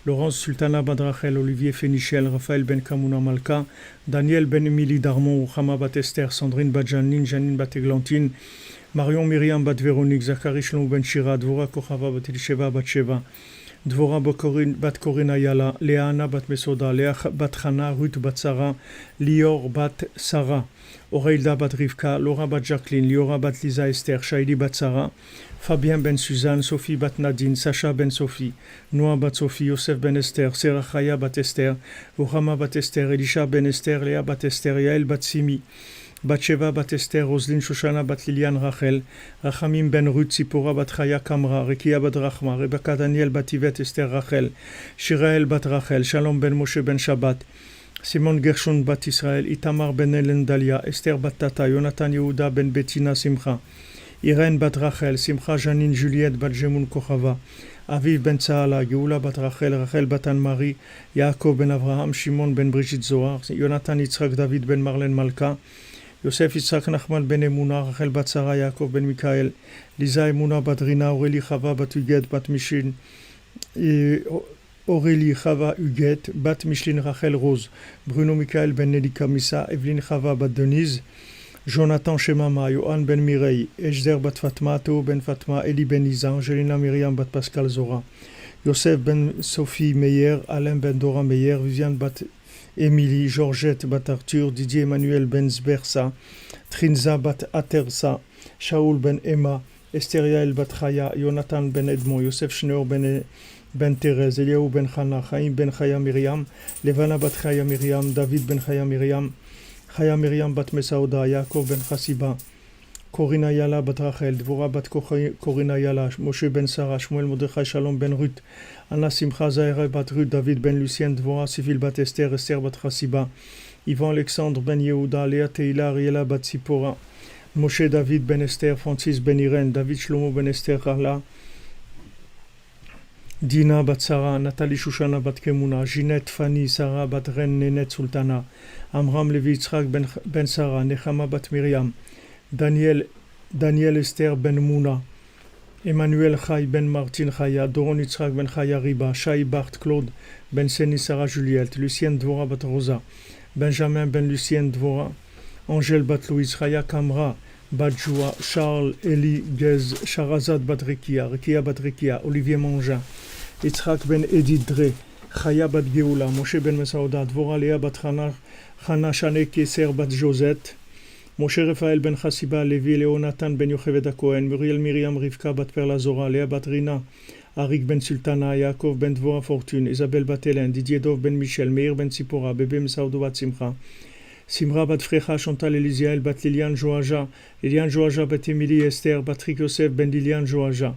Laurence Sultana Badrachel, Olivier Fénichel, Raphaël Ben Kamouna Malka, Daniel Ben Emily Darmon, Chama Bat Esther, Sandrine Badjanine, Janine Bateglantine, Marion Myriam Bat Véronique, Zachary Shlom Ben Shira, Dvora Kochava Bat Elisheva Bat Sheva, דבורה בת קורין איילה, ליאנה בת מסודה, לאה בת חנה, רות בת שרה, ליאור בת שרה, אורילדה בת רבקה, לורה בת ז'קלין, ליאורה בת ליזה אסתר, שיילי בת שרה, פביאן בן סוזן, סופי בת נדין, סשה בן סופי, נועה בת סופי, יוסף בן אסתר, סרה חיה בת אסתר, רוחמה בת אסתר, אלישע בן אסתר, לאה בת אסתר, יעל בת סימי, בת שבע בת אסתר, רוזלין שושנה בת ליליאן רחל, רחמים בן רות, ציפורה בת חיה קמרה, רקייה בת רחמה, רבקה דניאל בת יבט אסתר רחל, שיראל בת רחל, שלום בן משה בן שבת, סימון גרשון בת ישראל, איתמר בן אלן דליה, אסתר בת תתה, יונתן יהודה בן בטינה שמחה, אירן בת רחל, שמחה ז'נין ג'וליאט בת ג'מון כוכבה, אביב בן צהלה, גאולה בת רחל, רחל בת אנמרי, יעקב בן אברהם, שמעון בן בריג'ית זוהר, יונתן יצחק דוד בן מרלן מלכה, יוסף יצחק נחמן בן אמונה, רחל בת שרה, יעקב בן מיכאל, ליזה אמונה בת רינה, אורלי חווה בת יגת, בת משין, אורלי חווה יגת, בת משלין רחל רוז, ברונו מיכאל בן נליקה מיסה, אבלין חווה בת דוניז, ז'ונתן שממה, יואן בן מירי, אשדר בת פטמה, תאו בן פטמה, אלי בן ניזה, אנג'לינה מרים בת פסקל זורה, יוסף בן סופי מאיר, אלם בן דורה מאיר, ויvian בת Émilie, Georgette bat Arthur, Didier Emmanuel ben Zbersa, Trinza bat Atersa, Shaoul ben Emma, Estériel bat Chaya, Jonathan ben Edmond, Yosef Schneor ben Thérèse, Eliaou ben Chana, Chaim ben Chaya Miriam, Levana bat Chaya Miriam, David ben Chaya Miriam, Chaya Miriam bat Mesaouda, Yaakov ben Chassiba, Corina Yala bat Rachel, Dvora bat Corina Yala, Moshe ben Sarah, Shmuel Mordechai Shalom ben Ruth, Anna Simcha Zahira bat Ruth, David ben Lucien, Dvora Sivil bat Esther, Esther bat Chassiba, Yvan Alexandre ben Yehuda, Léa Teila, Ariela bat Sipora, Moshe David ben Esther, Francis ben Irène, David Shlomo ben Esther Harla, Dina bat Sarah, Nathalie Shushana bat Kemuna, Ginette Fanny, Sarah bat Ren Nenet Sultana, Amram Levi Yitzhak ben Sarah, Nechama bat Miriam, Daniel Esther ben Mouna, Emmanuel Chai ben Martin Chaya, Doron Yitzhak ben Chaya Riba, Shai Bart Claude ben Seni Sarah Juliette, Lucienne Dvora bat Rosa, Benjamin ben Lucienne Dvora, Angèle bat Louise, Chaya Kamra bat Joua, Charles Eli Gez, Sharazad bat Rekia, Rekia bat Rekia, Olivier Mangin, Yitzhak ben Edith Dre, Chaya bat Geoula, Moshe ben Mesaouda, Dvora Léa bat Chana Shane Keser bat Josette, Moshe Raphaël ben Chassiba, Lévi, Léonatan ben Yocheved Cohen, Muriel Myriam Rivka bat Perla Zora, Léa bat Rina, Arik ben Sultana, Yaakov ben Dvora Fortune, Isabelle bat Hélène, Didier Dov ben Michel, Meir ben Sipora, Bébé Mesaoudou bat Simcha, Simra bat Frecha, Chantal Elisiael bat Liliane Joaja, Liliane Joaja bat Émilie Esther, Patrick Yosef ben Liliane Joaja,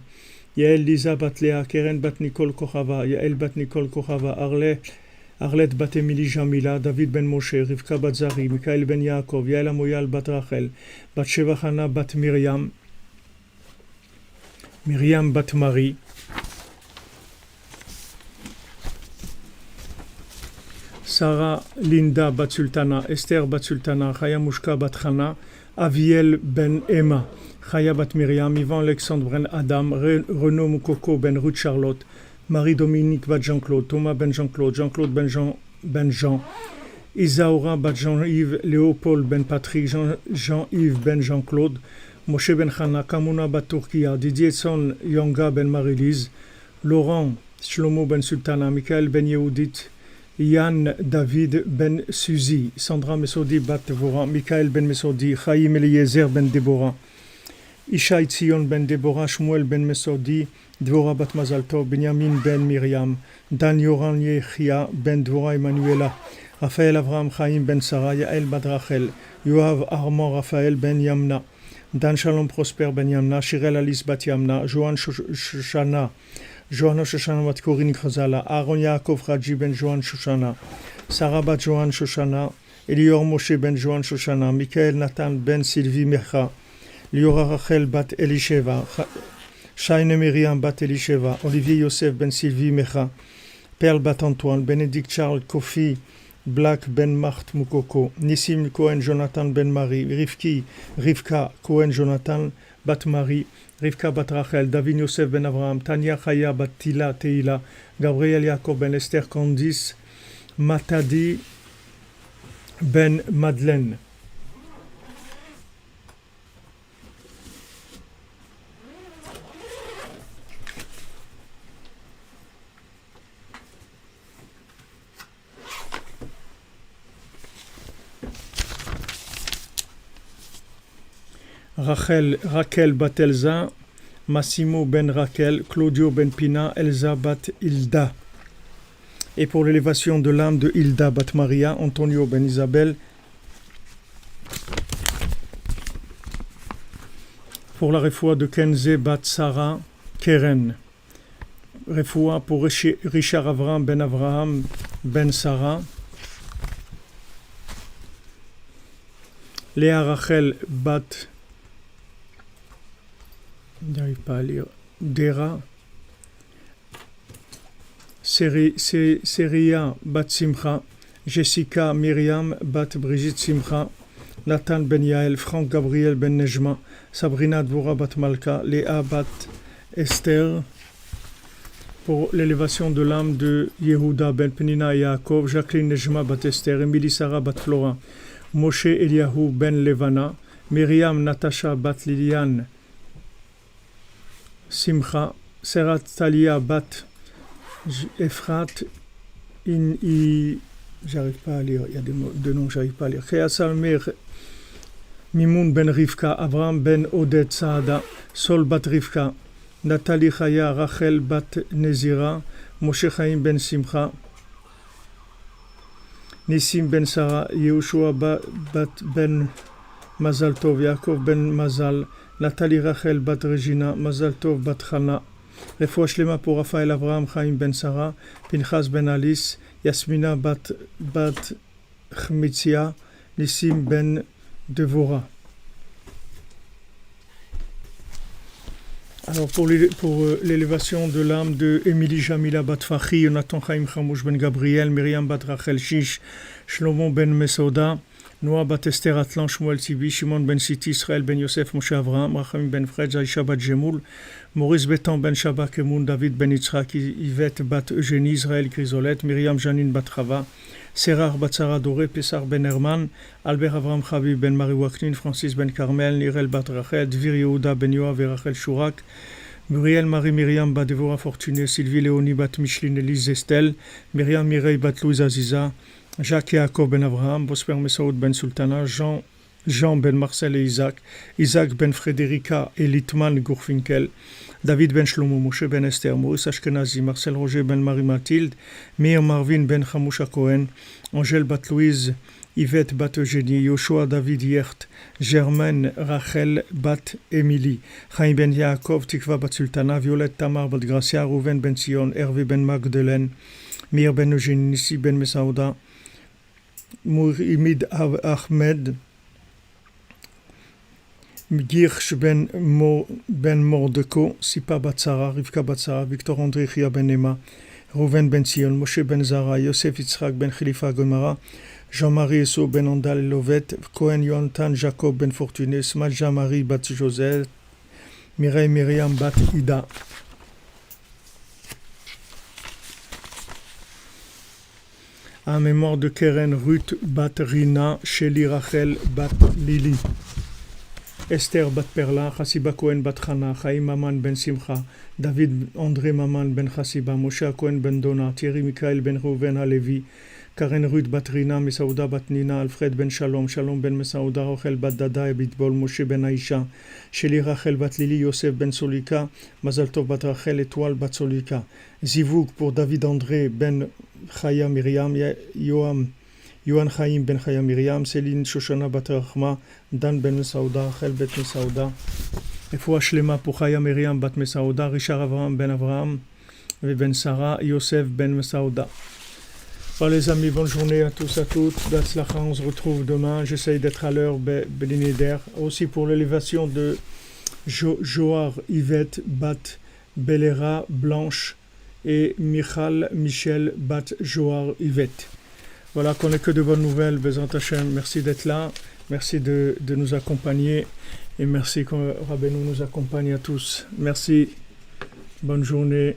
Yael Lisa bat Léa, Keren bat Nicole Kochava, Yael bat Nicole Kochava, Arlette bat Émilie Jamila, David ben Moshe, Rivka bat Zari, Michael ben Yaakov, Yael Amoyal bat Rachel, bat Sheva Hana bat Myriam, Myriam bat Marie, Sarah Linda bat Sultana, Esther bat Sultana, Chaya Mushka bat Chana, Aviel ben Emma, Chaya bat Myriam, Ivan Alexandre ben Adam, Renaud Moukoko ben Ruth Charlotte, Marie-Dominique bat Jean-Claude, Thomas ben Jean-Claude, Jean-Claude ben Jean, Isaura bat Jean-Yves, Léopold ben Patrick, Jean-Yves ben Jean-Claude, Moshe ben Chana, Kamuna bat Turquia, Didier Son Yonga ben Marie-Lise, Laurent Shlomo ben Sultana, Michael ben Yehudit, Yann David ben Suzy, Sandra Mesodi bat Devora, Michael ben Mesodi, Chaim Eliezer ben Deborah, Ishaï Tzion ben Deborah, Shmuel ben Mesodi, Dvora bat Mazalto, Benjamin ben Miriam, Dan Yoran Yechia ben Dvora Emanuela, Raphaël Avraham Chaim ben Sarah, Yael bat Rachel, Yoav Armand Raphaël ben Yamna, Dan Shalom Prosper ben Yamna, Shirel Alice bat Yamna, Johan Shoshana, Johanna Shoshana bat Corinne Khazala, Aaron Yaakov Raji ben Johan Shoshana, Sarah bat Johan Shoshana, Elior Moshe ben Johan Shoshana, Michael Nathan ben Sylvie Mecha, Liora Rachel bat Elisheva, Shaine Miriam bat Elisheva, Olivier Yosef ben Sylvie Mecha, Perle bat Antoine, Bénédicte Charles Kofi, Black ben Mart Moukoko, Nissim Cohen Jonathan ben Marie, Rivka Cohen Jonathan bat Marie, Rivka bat Rachel, David Yosef ben Avraham, Tania Chaya bat Teila, Gabriel Yaakov ben Esther Candice, Matadi ben Madeleine. Raquel bat Elsa, Massimo ben Raquel, Claudio ben Pina, Elsa bat Hilda. Et pour l'élévation de l'âme de Hilda bat Maria, Antonio ben Isabel. Pour la refoua de Kenze bat Sarah Keren. Refoua pour Richard Avraham ben Sarah. Léa Rachel bat, j'arrive pas à lire, Dera. Seria bat Simcha. Jessica Myriam bat Brigitte Simcha. Nathan ben Yael, Franck Gabriel ben Nejma. Sabrina Dvora bat Malka. Léa bat Esther. Pour l'élévation de l'âme de Yehuda ben Penina et Yaakov. Jacqueline Nejma bat Esther. Emily Sarah bat Flora. Moshe Eliyahu ben Levana, Myriam Natasha bat Liliane, Simcha, Serat Talia bat Efrat, j'arrive pas à lire, il y a deux noms que j'arrive pas à lire. Chea Salmer, Mimoun ben Rivka, Abraham ben Oded Saada, Sol bat Rivka, Nathalie Chaya, Rachel bat Nezira, Moshe Chaim ben Simcha, Nissim ben Sarah, Yehoshua bat ben Mazal Tov, Yaakov ben Mazal, Nathalie Rachel bat Regina, Mazal Tov bat Chana, Refoua Shlema pour Raphaël Abraham Chaim ben Sarah, Pinchas ben Alice, Yasmina bat Chmitzia, Nissim ben Devora. Alors pour l'élévation de l'âme de Émilie Jamila bat Fachi, Jonathan Chaim Chamouch ben Gabriel, Myriam bat Rachel Shish, Shlomo ben Mesoda, Noah bat Esther Atlan, Shmuel Tibi, Shimon ben Siti, Israël ben Yosef, Moshe Avraham, Racham ben Fred, Aisha bat Jemoul, Maurice Betan ben Shabak Emoun, David ben Yitzhak, Yvette bat Eugénie, Israël Chrysolette, Myriam Janine bat Chava, Serar bat Sarah Doré, Pessar ben Herman, Albert Avram Chavi ben Marie Waknin, Francis ben Carmel, Nirel bat Rachel, Dvir Yehuda ben Yoav et Rachel Shurak, Muriel Marie Myriam bat Devora Fortuné, Sylvie Léonie bat Micheline Elise Estelle, Myriam Mireille bat Louise Aziza, Jacques Yaakov ben Abraham, Bosper Mesaoud ben Sultana, Jean ben Marcel et Isaac ben Frédérica et Litman Gourfinkel, David ben Shlomo, Moshe ben Esther, Maurice Ashkenazi, Marcel Roger ben Marie Mathilde, Meir Marvin ben Chamusha Cohen, Angèle bat Louise, Yvette bat Eugénie, Yoshua David Yert, Germaine Rachel bat Émilie, Chaim ben Yaakov, Tikva bat Sultana, Violette Tamar bat Gracia, Rouven ben Sion, Hervé ben Magdeleine, Mir ben Eugénie, Nissi ben Mesaouda, Mourimid Ahmed, Girsh ben Mordeko, Sipa bat Sarah, Rivka bat Sarah, Victor André Chia ben Emma, Rouven ben Sion, Moshe ben Zara, Yosef Yitzhak ben Khalifa Gomara, Jean-Marie Esso ben Andal Lovet, Cohen Yonatan Jacob ben Fortuné, Smalja Marie bat Joseph, Mireille Myriam bat Ida. À mémoire de Keren, Ruth bat Rina, Shelly Rachel bat Lili, Esther bat Perla, Chassiba Cohen bat Chana, Chaim Maman ben Simcha, David André Maman ben Chassiba, Moshe Cohen ben Dona, Thierry Michael ben Reuven Halevi, Karen Ruth bat Rina, Mesaouda bat Nina, Alfred ben Shalom, Shalom ben Mesaouda, Rochel bat Dada et Bitbol, Moshe ben Aisha, Shelly Rachel bat Lili, Yosef ben Solika, Mazal Tov bat Rachel, Étoile bat Solika, Zivouk pour David André ben Chaya Myriam, Yohan Chaim ben Chaya Myriam, Céline Shoshana bat Rachma, Dan ben Mesaouda, Rachel bet Mesaouda, Refoua Shlema pour Chaya Myriam bat Mesaouda, Richard Avraham ben Avraham, ben Sarah, Yosef ben Mesaouda. Voilà les amis, bonne journée à tous, à toutes. D'Atzlacha, on se retrouve demain. J'essaye d'être à l'heure, Bélinéder. Aussi pour l'élévation de Joar, Yvette, Bat, Belera, Blanche et Michel, Bat, Joar, Yvette. Voilà, qu'on n'ait que de bonnes nouvelles. Bezant Hashem, merci d'être là. Merci de nous accompagner. Et merci que Rabbeinu nous accompagne à tous. Merci. Bonne journée.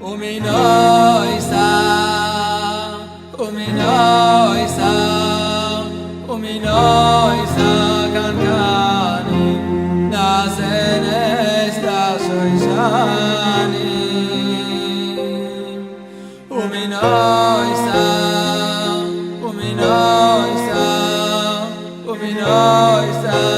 ومن Uminoi sa kankani nasenes da shoishani Uminoi sa Uminoi sa Uminoi sa